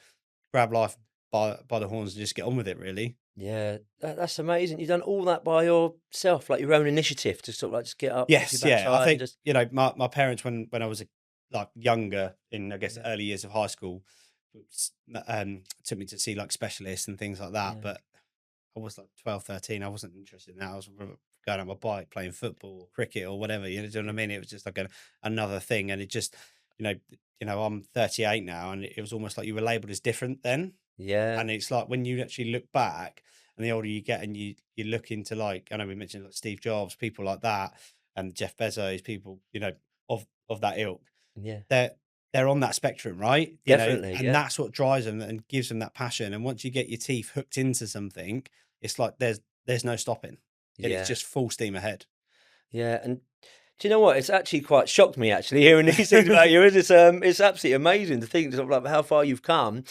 grab life by the horns and just get on with it, really. Yeah, that's amazing. You've done all that by yourself, like your own initiative, to sort of like just get up. off Yes, your yeah. backside I and think, just, you know, my parents, when I was like younger, in, I guess, early years of high school, took me to see like specialists and things like that. Yeah. But I was like 12, 13. I wasn't interested in that. I was going on my bike, playing football or cricket or whatever. You know what I mean? It was just like another thing. And it just, you know, I'm 38 now, and it was almost like you were labeled as different then. yeah, And it's like when you actually look back, and the older you get, and you look into, like, I know we mentioned like Steve Jobs, people like that, and Jeff Bezos, people, you know, of that ilk, yeah, they're on that spectrum, right? You know, definitely. and Yeah. that's what drives them and gives them that passion. And once you get your teeth hooked into something, it's like there's no stopping. Yeah. It's just full steam ahead. Yeah, and do you know what? It's actually quite shocked me actually hearing these things about you. It's absolutely amazing to think sort of like how far you've come.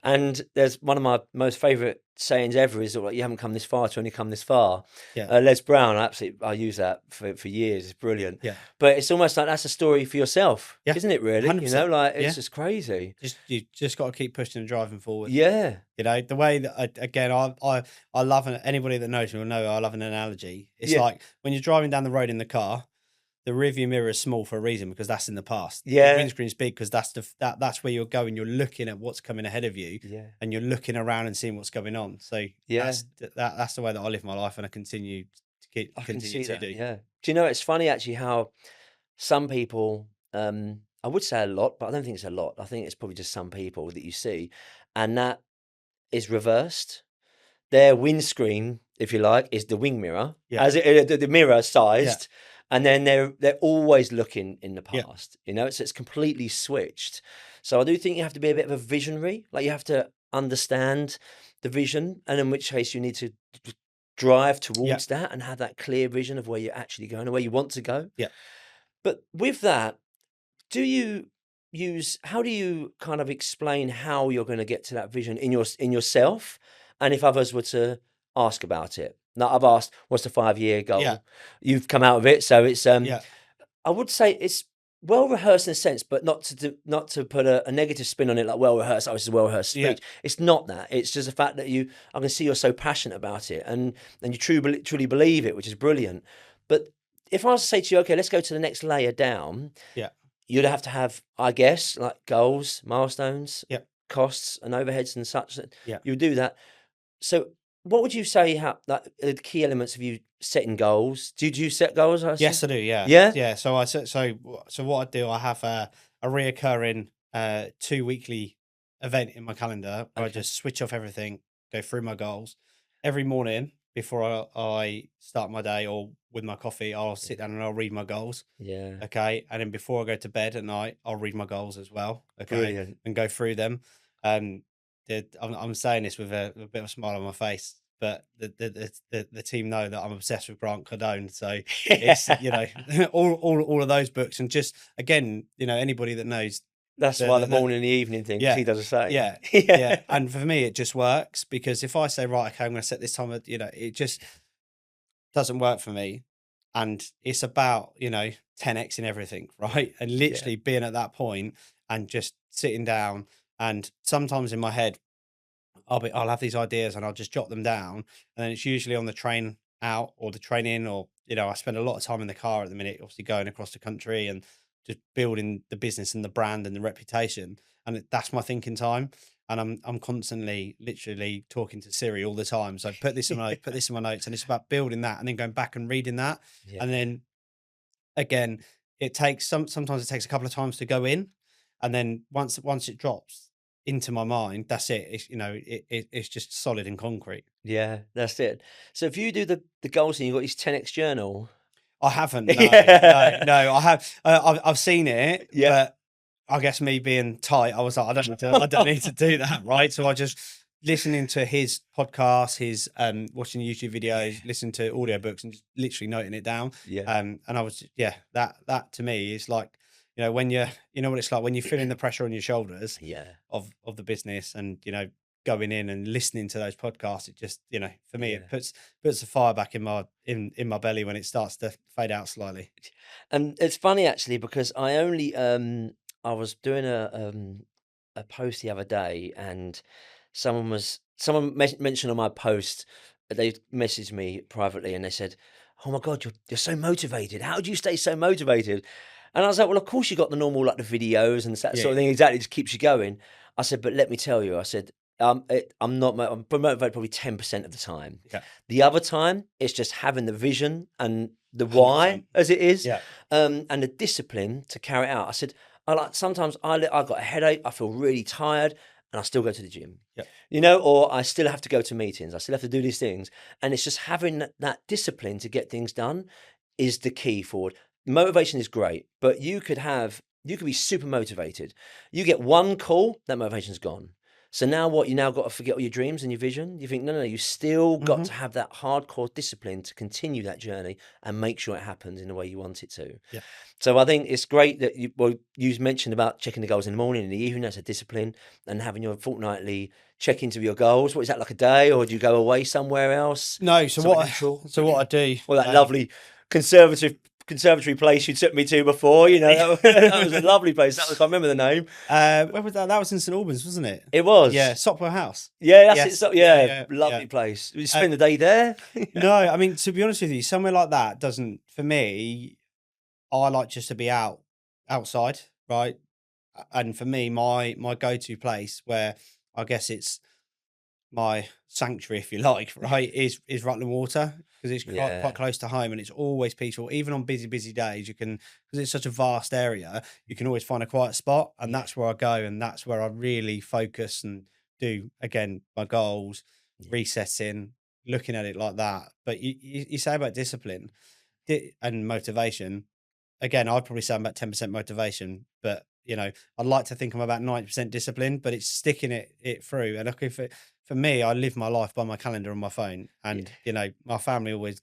And there's one of my most favourite sayings ever is sort of like, you haven't come this far to only come this far. Yeah. Les Brown, I use that for years. It's brilliant. Yeah. But it's almost like that's a story for yourself, Yeah, isn't it? Really, 100%. you know, like it's Yeah. just crazy. You just got to keep pushing and driving forward. Yeah, You know, the way that I love anybody that knows me will know I love an analogy. It's Yeah. like when you're driving down the road in the car, the rearview mirror is small for a reason, because that's in the past. Yeah. The windscreen's big because that's where you're going. You're looking at what's coming ahead of you, yeah, and you're looking around and seeing what's going on. So Yeah. that's the way that I live my life, and I continue I can see to that. do. Yeah. Do you know, it's funny actually how some people, I would say a lot, but I don't think it's a lot. I think it's probably just some people that you see, and that is reversed. Their windscreen, if you like, is the wing mirror, Yeah. as the mirror Yeah. sized, and then they're always looking in the Yeah. past. You know, so it's completely switched. So I do think you have to be a bit of a visionary. Like you have to understand the vision, and in which case you need to drive towards that and have that clear vision of where you're actually going and where you want to go. Yeah. But with that, do you how do you kind of explain how you're going to get to that vision in yourself, and if others were to ask about it? Now I've asked, what's the 5-year goal? Yeah. You've come out of it, so it's Yeah. I would say it's well rehearsed in a sense, but not to put a negative spin on it, like well rehearsed. Oh, this is a well rehearsed speech. Yeah. It's not that. It's just the fact that I can see you're so passionate about it, and you truly believe it, which is brilliant. But if I was to say to you, okay, let's go to the next layer down, Yeah. you'd have to have, I guess, like goals, milestones, Yeah. costs, and overheads and such. Yeah. You do that. So, what would you say? How like the key elements of you setting goals? Did you set goals? Yes, I do. Yeah. Yeah. Yeah. So what I do, I have a reoccurring 2 weekly event in my calendar where I Okay. just switch off everything, go through my goals every morning before I start my day or with my coffee. I'll sit down and I'll read my goals. Yeah. Okay. And then before I go to bed at night, I'll read my goals as well. Okay. Brilliant. And go through them. I'm saying this with a bit of a smile on my face, but the team know that I'm obsessed with Grant Cardone. So it's, you know, all of those books. And just, again, you know, anybody that knows. That's why the morning and the evening thing, 'cause Yeah. he does the same. Yeah. Yeah. And for me, it just works because if I say, right, okay, I'm going to set this time, you know, it just doesn't work for me. And it's about, you know, 10x in everything, right? And literally being at that point and just sitting down. And sometimes in my head, I'll have these ideas and I'll just jot them down. And then it's usually on the train out or the train in, or, you know, I spend a lot of time in the car at the minute, obviously going across the country and just building the business and the brand and the reputation. And that's my thinking time. And I'm constantly literally talking to Siri all the time. So put this in my put this in my notes, and it's about building that and then going back and reading that. Yeah. And then again, it takes sometimes it takes a couple of times to go in. And then once it drops into my mind, that's it. It's, you know, it's just solid and concrete. Yeah, that's it. So if you do the goals and you've got this 10x journal. I haven't. No, Yeah. no. I have. I've seen it, Yeah. but I guess me being tight, I was like, I don't need to do that, right? So I just listening to his podcast, his watching YouTube videos, listening to audiobooks, and just literally noting it down. Yeah. And I was, that to me is like, you know, when you know what it's like when you're feeling the pressure on your shoulders Yeah. of the business, and, you know, going in and listening to those podcasts, it just, you know, for me, it puts the fire back in my belly when it starts to fade out slightly. And it's funny actually because I only I was doing a post the other day, and someone mentioned on my post, they messaged me privately and they said, "Oh my God, you're so motivated. How do you stay so motivated?" And I was like, "Well, of course you got the normal, like the videos and that sort of thing. Exactly, just keeps you going." I said, "But let me tell you," I said, I'm motivated probably 10% of the time. Yeah. The other time, it's just having the vision and the why, 100%. as it is, Yeah. and the discipline to carry it out." I said, sometimes I got a headache, I feel really tired, and I still go to the gym. Yeah. You know, or I still have to go to meetings. I still have to do these things, and it's just having that discipline to get things done is the key forward. Motivation is great, but you could be super motivated. You get one call, that motivation's gone. So now what? You now got to forget all your dreams and your vision. You think, no, you still got to have that hardcore discipline to continue that journey and make sure it happens in the way you want it to. Yeah. So I think it's great that you mentioned about checking the goals in the morning and the evening. That's a discipline, and having your fortnightly check-ins of your goals. What is that, like a day, or do you go away somewhere else? No. So Somewhere what neutral? I do, Well, that lovely conservatory place you took me to before, you know, that was a lovely place. I can't remember the name. where was that? That was in St Albans, wasn't it? It was. Yeah, Sopwell House. Yeah, that's Yes. it. So, Yeah, lovely place. You spend the day there? No, I mean, to be honest with you, somewhere like that doesn't, for me, I like just to be outside, right? And for me, my go-to place where I guess it's my sanctuary, if you like, right, is Rutland Water, because it's quite Yeah. close to home and it's always peaceful. Even on busy days, you can, because it's such a vast area, you can always find a quiet spot, and Yeah. that's where I go, and that's where I really focus and do again my goals, Yeah. resetting, looking at it like that. But you say about discipline and motivation. Again, I'd probably say I'm about 10% motivation, but I'd like to think I'm about 90% discipline, but it's sticking it through. And okay, for me, I live my life by my calendar on my phone. Yeah. And my family always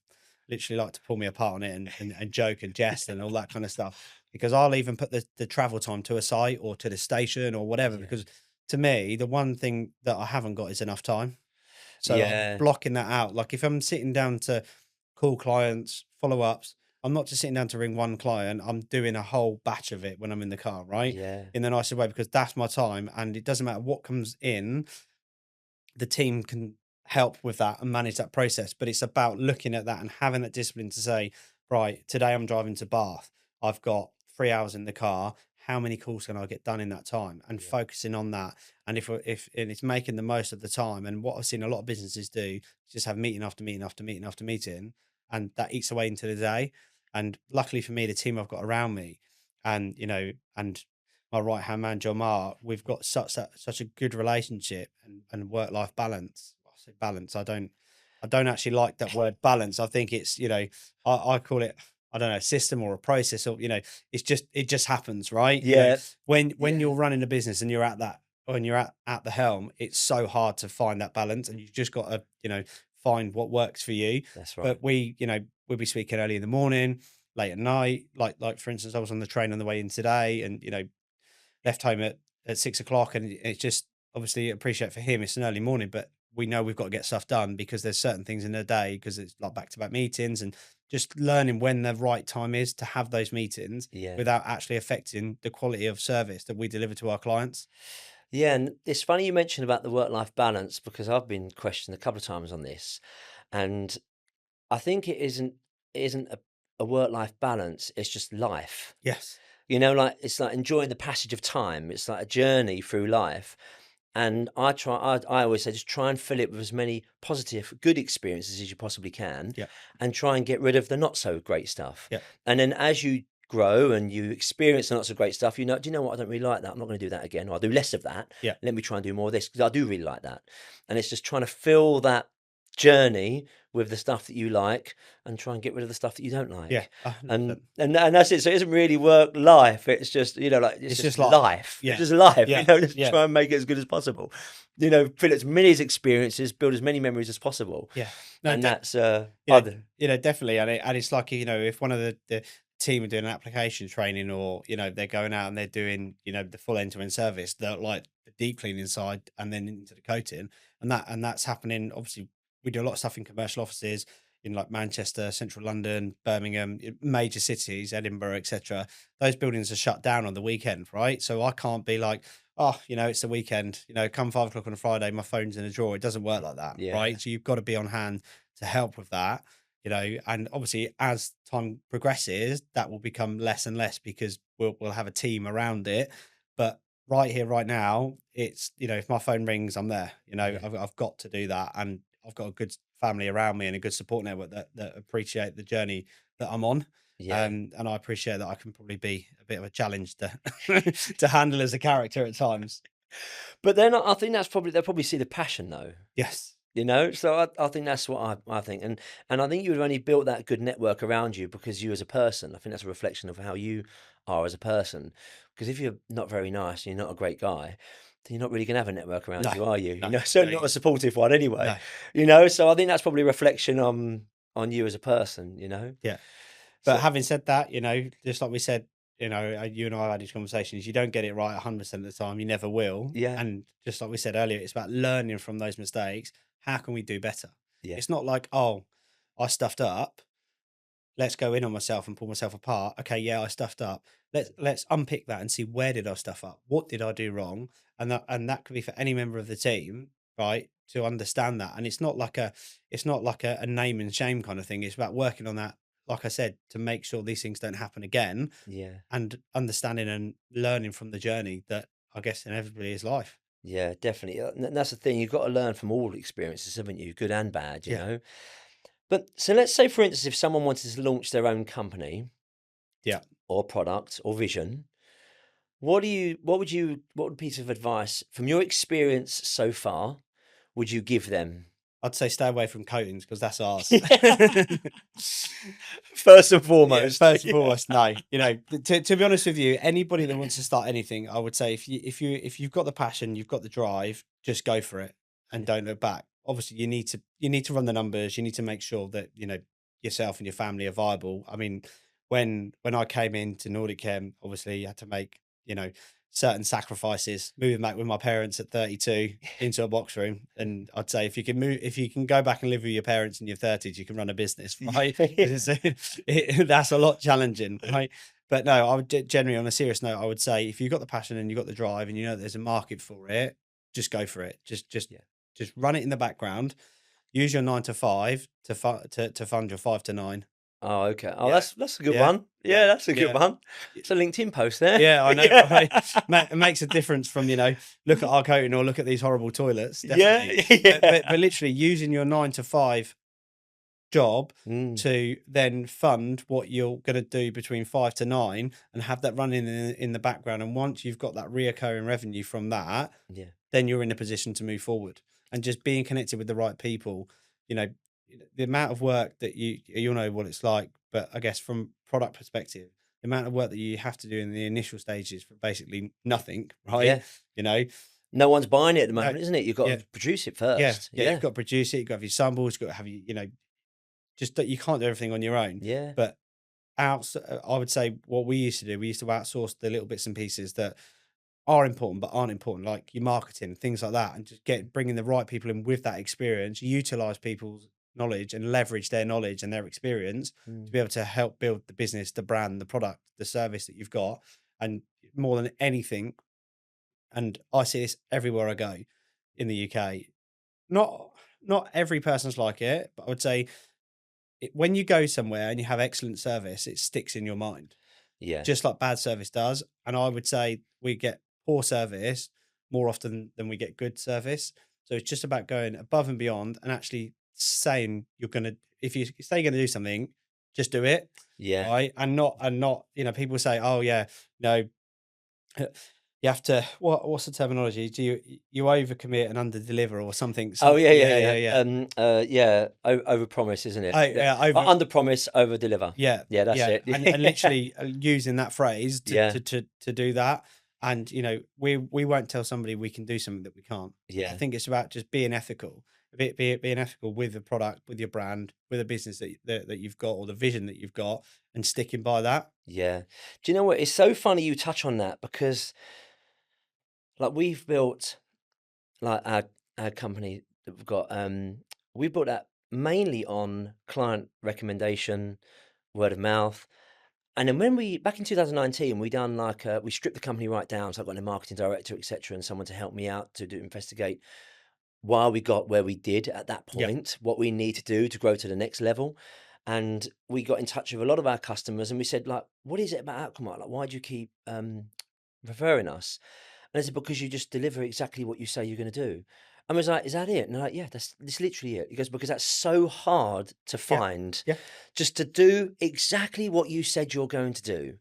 literally like to pull me apart on it and joke and jest and all that kind of stuff. Because I'll even put the travel time to a site or to the station or whatever. Yeah. Because to me, the one thing that I haven't got is enough time. So I'm Yeah. blocking that out. Like if I'm sitting down to call clients, follow ups, I'm not just sitting down to ring one client. I'm doing a whole batch of it when I'm in the car, right? Yeah. In the nicest way, because that's my time. And it doesn't matter what comes in, the team can help with that and manage that process. But it's about looking at that and having that discipline to say, right, today I'm driving to Bath. I've got 3 hours in the car. How many calls can I get done in that time? And Yeah. focusing on that. And if and it's making the most of the time. And what I've seen a lot of businesses do is just have meeting after meeting after meeting after meeting, and that eats away into the day. And luckily for me, the team I've got around me, and and my right hand man, John Mark, we've got such a good relationship and work life balance. I say balance. I don't actually like that word balance. I think it's I call it, I don't know, a system or a process, or it just happens, right? Yeah. When Yeah. you're running a business and you're at that, when you're at the helm, it's so hard to find that balance, and you've just got to find what works for you. That's right. But we'll be speaking early in the morning, late at night. Like for instance, I was on the train on the way in today, and left home at 6 o'clock, and it's just obviously appreciate for him it's an early morning, but we know we've got to get stuff done because there's certain things in the day, because it's like back-to-back meetings, and just learning when the right time is to have those meetings Yeah. without actually affecting the quality of service that we deliver to our clients. Yeah, and it's funny you mentioned about the work-life balance because I've been questioned a couple of times on this, and I think it isn't a work-life balance. It's just life. Yes. Like it's like enjoying the passage of time. It's like a journey through life. And I always say, just try and fill it with as many positive, good experiences as you possibly can, Yeah. and try and get rid of the not so great stuff. Yeah. And then as you grow and you experience the not so great stuff, do you know what? I don't really like that. I'm not going to do that again. Or I'll do less of that. Yeah. Let me try and do more of this because I do really like that. And it's just trying to fill that journey with the stuff that you like and try and get rid of the stuff that you don't Yeah. like. And 100%. and that's it. So it isn't really work life. It's just, like it's It's just just life. life. Yeah. It's just life. Yeah. Just Yeah. try and make it as good as possible. Fill as many as experiences, build as many memories as possible. Yeah. No, And that's definitely. And it's like, if one of the team are doing an application training, or, they're going out and they're doing, the full end-to-end service, they're like the deep cleaning side and then into the coating, and that's happening. Obviously, we do a lot of stuff in commercial offices in like Manchester, central London, Birmingham, major cities, Edinburgh, etc. Those buildings are shut down on the weekend, right? So I can't be like, oh, it's the weekend, come 5 o'clock on a Friday, my phone's in a drawer. It doesn't work like that, yeah. right? So you've got to be on hand to help with that, and obviously as time progresses, that will become less and less because we'll have a team around it. But right here, right now, it's, if my phone rings, I'm there. Yeah. I've got to do that, and I've got a good family around me and a good support network that appreciate the journey that I'm on. Yeah. And I appreciate that I can probably be a bit of a challenge to to handle as a character at times. But then I think they'll probably see the passion though. Yes. So I think that's what I think, and I think you've only built that good network around you because you as a person. I think that's a reflection of how you are as a person. Because if you're not very nice and you're not a great guy, then you're not really going to have a network around No. you, are you? No. Certainly No. not a supportive one anyway. No. So I think that's probably a reflection on you as a person. Yeah. But So having said that, just like we said, you and I have had these conversations. You don't get it right 100% of the time. You never will. yeah, And just like we said earlier, it's about learning from those mistakes. How can we do better? yeah, It's not like, oh, I stuffed up. Let's go in on myself and pull myself apart. Okay, yeah, I stuffed up. Let's unpick that and see, where did I stuff up? What did I do wrong? And that could be for any member of the team, right? To understand that. And it's not like a name and shame kind of thing. It's about working on that, like I said, to make sure these things don't happen again, yeah. and understanding and learning from the journey that I guess inevitably is life. Yeah, definitely. And that's the thing. You've got to learn from all experiences, haven't you? Good and bad, you Yeah. know. But so let's say, for instance, if someone wanted to launch their own company Yeah. or product or vision, what piece of advice from your experience so far would you give them? I'd say stay away from coatings because that's ours. Yeah. First and Yeah, foremost. first and Yeah. foremost, no. You know, to be honest with you, anybody that wants to start anything, I would say if you've got the passion, you've got the drive, just go for it and don't look back. Obviously, you need to run the numbers. You need to make sure that yourself and your family are viable. I mean, when I came into Nordic Chem, obviously you had to make certain sacrifices. Moving back with my parents at 32 into a box room, and I'd say if you can go back and live with your parents in your 30s, you can run a business, right? That's a lot challenging, right? But no, I would generally, on a serious note, I would say if you've got the passion and you've got the drive and you know there's a market for it, just go for it. Yeah. Just run it in the background. Use your 9 to 5 to fund your 5 to 9. Oh, okay. Oh, Yeah, that's a good yeah, one. yeah, Yeah, that's a good yeah. one. It's a LinkedIn post there. Yeah, I know, Yeah. right? It makes a difference from, look at our coating or look at these horrible toilets, Yeah. definitely. Yeah. But literally using your 9 to 5 job Mm, to then fund what you're going to do between 5 to 9 and have that running in the background. And once you've got that reoccurring revenue from that, yeah. then you're in a position to move forward. And just being connected with the right people, you know, the amount of work that you'll know what it's like, but I guess from product perspective, the amount of work that you have to do in the initial stages for basically nothing, right? Yeah. You know, No one's buying it at the no, moment, isn't it? You've got yeah, to produce it yeah, first. yeah. You've Yeah. got to produce it. You've got to have your samples. You've got to have just that you can't do everything on your own. Yeah. But I would say what we used to do, we used to outsource the little bits and pieces that are important but aren't important, like your marketing, things like that, and just bringing the right people in with that experience, utilize people's knowledge and leverage their knowledge and their experience to Mm, be able to help build the business, the brand, the product, the service that you've got. And more than anything, and I see this everywhere I go in the UK, not not every person's like it, but I would say when you go somewhere and you have excellent service, it sticks in your mind yeah. just like bad service does. And I would say we get poor service more often than we get good service. So it's just about going above and beyond and actually saying you're gonna if you say you're gonna do something, just do it. Yeah. Right. And not, people say, oh yeah, no, you have to what's the terminology? Do you overcommit and underdeliver or something? Oh, yeah, yeah, Yeah, yeah, yeah. yeah. Yeah. Over promise, isn't it? Oh Yeah. yeah, over Under promise, over deliver. Yeah, Yeah, that's yeah, it. and literally using that phrase to Yeah. do that, and we won't tell somebody we can do something that we can't. I Yeah. think it's about just being ethical, being ethical with the product, with your brand, with the business that you've got or the vision that you've got, and sticking by that. Yeah. Do you know what? It's so funny you touch on that because like we've built like our company that we've got, we built that mainly on client recommendation, word of mouth. And then when we back in 2019, we done like we stripped the company right down. So I got a marketing director, etc., and someone to help me out to investigate why we got where we did at that Yeah, point, what we need to do to grow to the next level. And we got in touch with a lot of our customers, and we said, like, what is it about Outcome? Like, why do you keep referring us? And I said, because you just deliver exactly what you say you're going to do. And I was like, is that it? And they're like, yeah, that's literally it. He goes, because that's so hard to yeah, find, yeah, just to do exactly what you said you're going to do.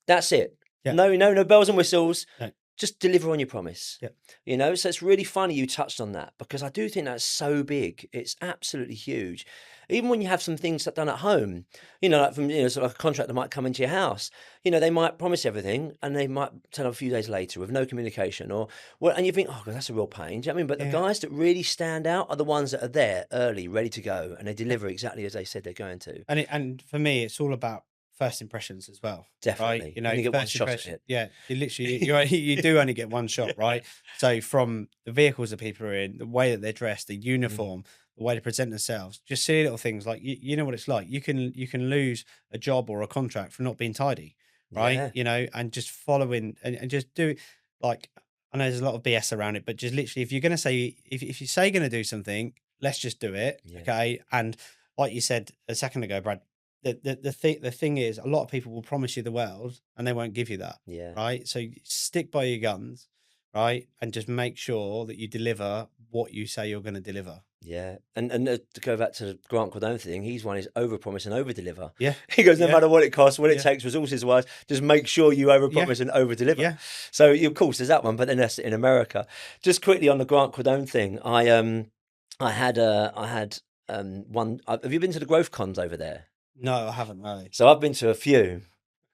That's it. yeah. No bells and whistles. No, Just deliver on your promise. yeah, So it's really funny you touched on that because I do think that's so big. It's absolutely huge. Even when you have some things done at home, like from, sort of like a contractor might come into your house, they might promise everything and they might turn up a few days later with no communication and you think, oh, God, that's a real pain. Do you know what I mean? But the yeah, guys that really stand out are the ones that are there early, ready to go, and they yeah. deliver exactly as they said they're going to. And for me, it's all about first impressions as well, right? Definitely. You only get one First shot at impression. it. Yeah, you literally you do only get one shot, right? So from the vehicles that people are in, the way that they're dressed, the Mm. uniform, the way they present themselves, just silly little things like you know what it's like. You can lose a job or a contract for not being tidy, right? Yeah. And just following and just do like I know there's a lot of BS around it, but just literally if you're gonna say if you say you're gonna do something, let's just do it, Yeah. okay? And like you said a second ago, Brad, the thing is a lot of people will promise you the world and they won't give you that, Yeah. right? So stick by your guns, right? And just make sure that you deliver what you say you're going to deliver. Yeah, and to go back to the Grant Cardone thing, he's one is overpromise and overdeliver. Yeah. He goes, no Yeah. matter what it costs, what it Yeah. takes, resources wise, just make sure you overpromise and overdeliver. Yeah. So of course there's that one, but then that's in America. Just quickly on the Grant Cardone thing, I had one. Have you been to the growth cons over there? No, I haven't really. So I've been to a few,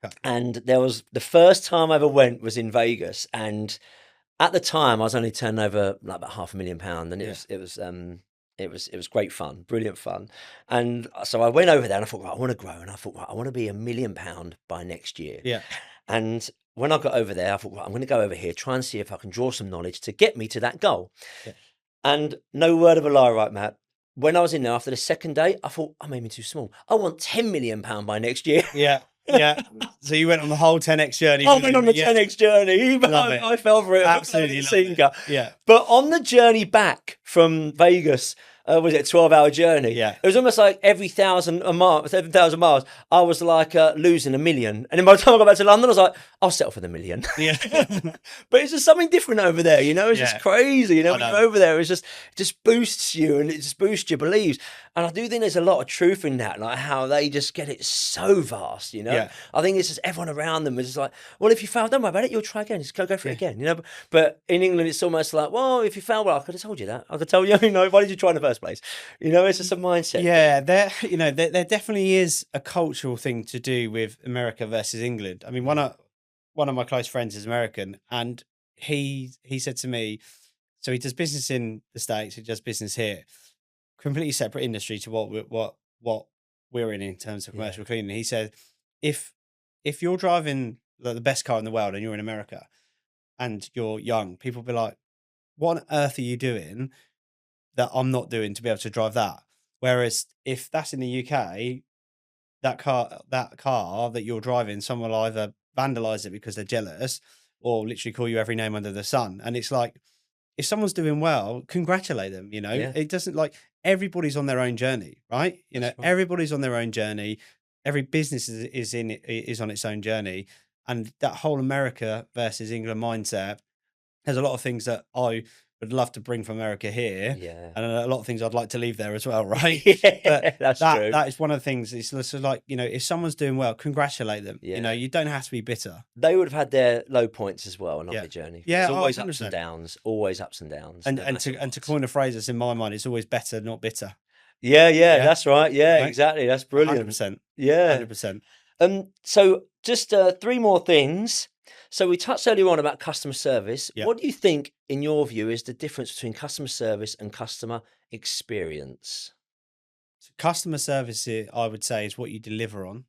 Okay. and there was the first time I ever went was in Vegas, and at the time I was only turning over like about £500,000, and it was great fun, brilliant fun. And so I went over there and I thought, right, I want to grow, and I thought, right, I want to be £1 million by next year. Yeah. And when I got over there, I thought, right, I'm going to go over here, try and see if I can draw some knowledge to get me to that goal. Yeah. And no word of a lie, right, Matt? When I was in there after the second day, I thought, I made me too small. I want £10 million by next year. Yeah. Yeah. So you went on the whole 10x journey. I went on the 10x journey. Love it. I fell for it. Absolutely love it. Yeah. But on the journey back from Vegas, was it a 12-hour journey? Yeah. It was almost like every 7,000 miles, I was like losing $1 million. And then by the time I got back to London, I was like, I'll settle for the $1 million. Yeah. But it's just something different over there, you know? It's just crazy. You know, when you're over there, it just boosts you, and it just boosts your beliefs. And I do think there's a lot of truth in that, like how they just get it so vast, you know? Yeah. I think it's just everyone around them is just like, well, if you fail, don't worry about it. You'll try again. Just go for it again, you know? But in England, it's almost like, well, if you fail, well, I could have told you that. I could tell you, you know, why did you try in the first place? You know, it's just a mindset. Yeah, there definitely is a cultural thing to do with America versus England. I mean, one of my close friends is American, and he said to me, so he does business in the States, he does business here, completely separate industry to what we're in terms of commercial cleaning. He said, if you're driving the best car in the world and you're in America and you're young, people will be like, what on earth are you doing that I'm not doing to be able to drive that? Whereas if that's in the UK, that car that you're driving, someone will either vandalize it because they're jealous or literally call you every name under the sun. And it's like, if someone's doing well, congratulate them, you know. It doesn't, like, everybody's on their own journey, right? You know, everybody's on their own journey. Every business is on its own journey. And that whole America versus England mindset, there's a lot of things that I would love to bring from America here. Yeah. And a lot of things I'd like to leave there as well, right? But that's true. That is one of the things. It's like, you know, if someoone's doing well, congratulate them. You know, you don't have to be bitter. They would have had their low points as well on their journey. Yeah, it's always 100%. ups and downs. Always ups and downs. And to coin a phrase that's in my mind, it's always better, not bitter. Yeah, that's right. Yeah, right? Exactly. That's brilliant. 100%. Yeah. 100%. So just 3 more things. So we touched earlier on about customer service. Yeah. What do you think, in your view, is the difference between customer service and customer experience? So customer service, I would say, is what you deliver on.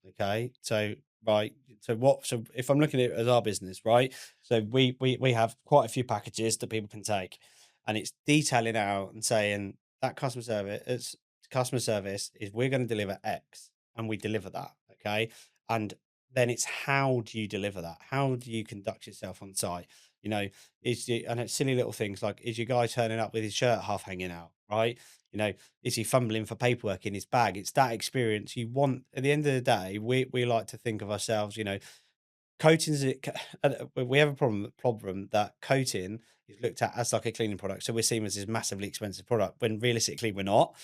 Okay. So, right. So if I'm looking at it as our business, right? So we have quite a few packages that people can take, and it's detailing out and saying that customer service is we're going to deliver X, and we deliver that. Okay. And then it's, how do you deliver that? How do you conduct yourself on site? You know, and it's silly little things like, is your guy turning up with his shirt half hanging out, right? You know, is he fumbling for paperwork in his bag? It's that experience you want. At the end of the day, we like to think of ourselves, you know, coatings. We have a problem that coating is looked at as like a cleaning product. So we're seen as this massively expensive product when realistically we're not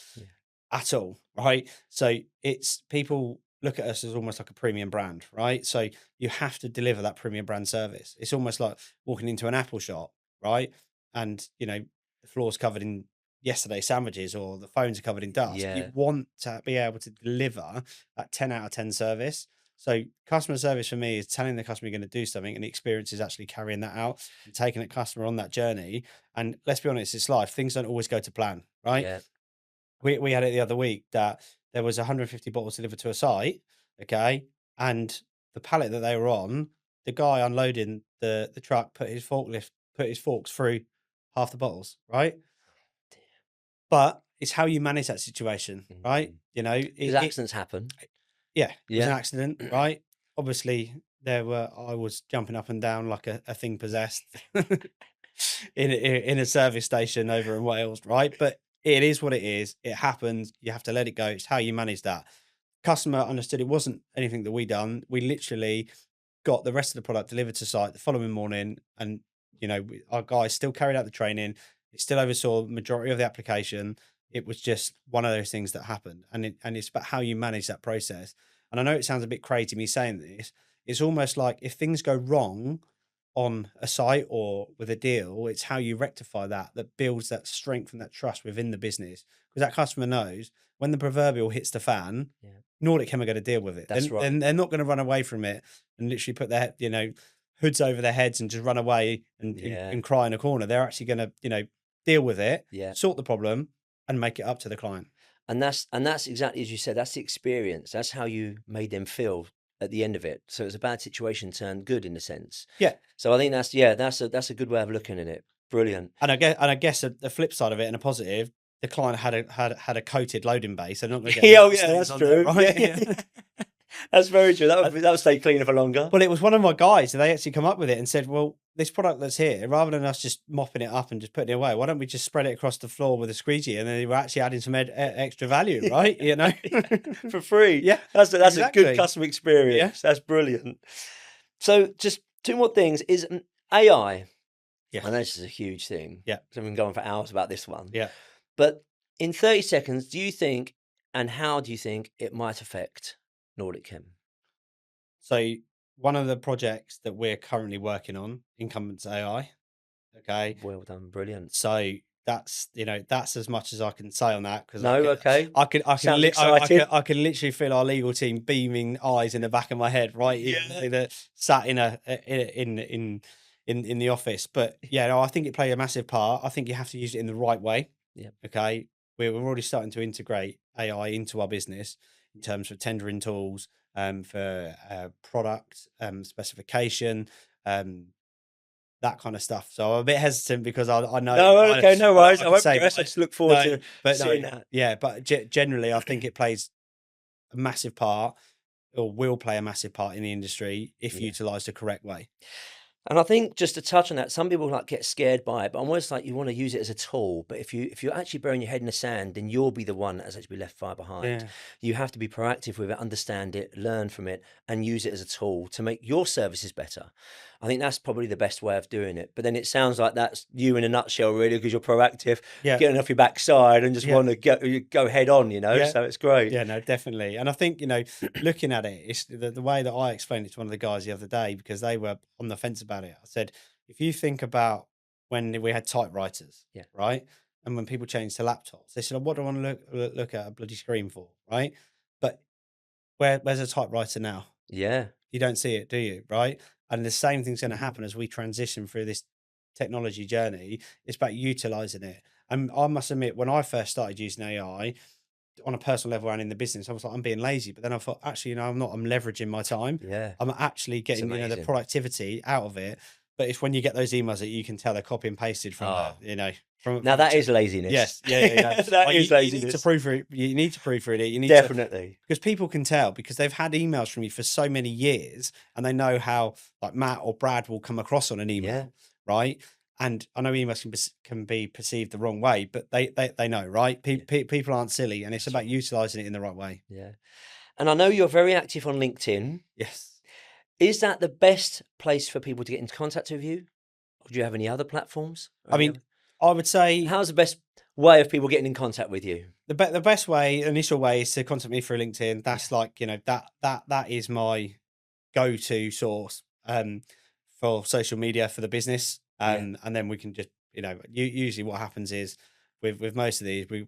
at all, right? So it's, people look at us as almost like a premium brand, right? So you have to deliver that premium brand service. It's almost like walking into an Apple shop, right? And, you know, the floor's covered in yesterday's sandwiches or the phones are covered in dust. You want to be able to deliver that 10 out of 10 service. So customer service for me is telling the customer you're going to do something, and the experience is actually carrying that out and taking the customer on that journey. And let's be honest, it's life. Things don't always go to plan, right? Yeah. We had it the other week that there was 150 bottles delivered to a site, okay? And the pallet that they were on, the guy unloading the truck put his forks through half the bottles, right? But it's how you manage that situation, right? You know, accidents happen. Yeah, it was an accident, right? Obviously, I was jumping up and down like a thing possessed in a service station over in Wales, right? But it is what it is. It happens. You have to let it go. It's how you manage that. Customer understood it wasn't anything that we done. We literally got the rest of the product delivered to site the following morning, and our guys still carried out the training. It still oversaw the majority of the application. It was just one of those things that happened. And it's about how you manage that process. And I know it sounds a bit crazy me saying this. It's almost like if things go wrong on a site or with a deal, it's how you rectify that builds that strength and that trust within the business. Because that customer knows when the proverbial hits the fan, Nordic Chem are going to deal with it. That's right. And they're not going to run away from it and literally put their, hoods over their heads and just run away and cry in a corner. They're actually going to, deal with it, sort the problem and make it up to the client. And that's exactly as you said, that's the experience. That's how you made them feel at the end of it. So it's a bad situation turned good in a sense. Yeah. So I think that's a good way of looking at it. Brilliant. And I guess the flip side of it and a positive, the client had a coated loading bay, so they're not going to get that's true. Right? Yeah. That's very true. That would stay cleaner for longer. Well, it was one of my guys, and they actually come up with it and said, well, this product that's here, rather than us just mopping it up and just putting it away, why don't we just spread it across the floor with a squeegee? And then they were actually adding some extra value, right? For free. Yeah, that's exactly. a good customer experience. Yeah. That's brilliant. So just two more things. Is AI. Yeah. I know this is a huge thing. Yeah. So we've been going for hours about this one. Yeah. But in 30 seconds, do you think, and how do you think it might affect Nordic Chem? So one of the projects that we're currently working on encompasses AI. Okay. Well done. Brilliant. So that's as much as I can say on that, because I can literally feel our legal team beaming eyes in the back of my head, right? Yeah. Sat in the office. But I think it played a massive part. I think you have to use it in the right way. Yeah. Okay. We're already starting to integrate AI into our business in terms of tendering tools, for product specification, that kind of stuff. So I'm a bit hesitant because I know. No, okay, no worries. I just look forward to seeing that. Yeah, but generally, I think it plays a massive part, or will play a massive part in the industry if utilised the correct way. And I think just to touch on that, some people get scared by it, but almost like you want to use it as a tool. But if you're actually burying your head in the sand, then you'll be the one that's actually left far behind. Yeah. You have to be proactive with it, understand it, learn from it, and use it as a tool to make your services better. I think that's probably the best way of doing it. But then it sounds like that's you in a nutshell, really, because you're proactive, getting off your backside and just want to go head on, So it's great. Yeah, no, definitely. And I think, looking at it, it's the way that I explained it to one of the guys the other day, because they were on the fence about it. I said, if you think about when we had typewriters, right? And when people changed to laptops, they said, what do I want to look at a bloody screen for, right? But where's a typewriter now? Yeah. You don't see it, do you? Right? And the same thing's going to happen as we transition through this technology journey. It's about utilizing it. And I must admit, when I first started using AI on a personal level and in the business, I was like, I'm being lazy. But then I thought, actually, I'm not. I'm leveraging my time. Yeah. I'm actually getting the productivity out of it. But it's when you get those emails that you can tell they're copy and pasted from now that is laziness. Yes, yeah. That is laziness. You need to proofread. You need to proofread it. You need definitely, because people can tell, because they've had emails from you for so many years, and they know how, like, Matt or Brad will come across on an email, right? And I know emails can be perceived the wrong way, but they know, right? People aren't silly, and it's about utilizing it in the right way. Yeah. And I know you're very active on LinkedIn. Yes. Is that the best place for people to get into contact with you? Or do you have any other platforms? I would say, how's the best way of people getting in contact with you? The best way, initial way, is to contact me through LinkedIn. That's that is my go-to source for social media for the business. And then we can just, usually what happens is with most of these, we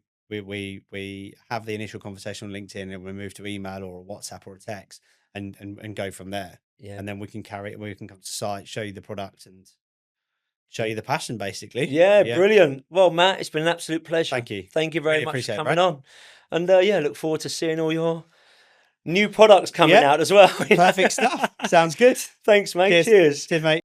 have the initial conversation on LinkedIn, and we move to email or a WhatsApp or a text and go from there. Yeah. And then we can come to site, show you the product, and show you the passion, basically. Yeah, brilliant. Well, Matt, it's been an absolute pleasure. Thank you. Thank you very much for coming on. And look forward to seeing all your new products coming out as well. Perfect stuff. Sounds good. Thanks, mate. Cheers. Cheers, mate.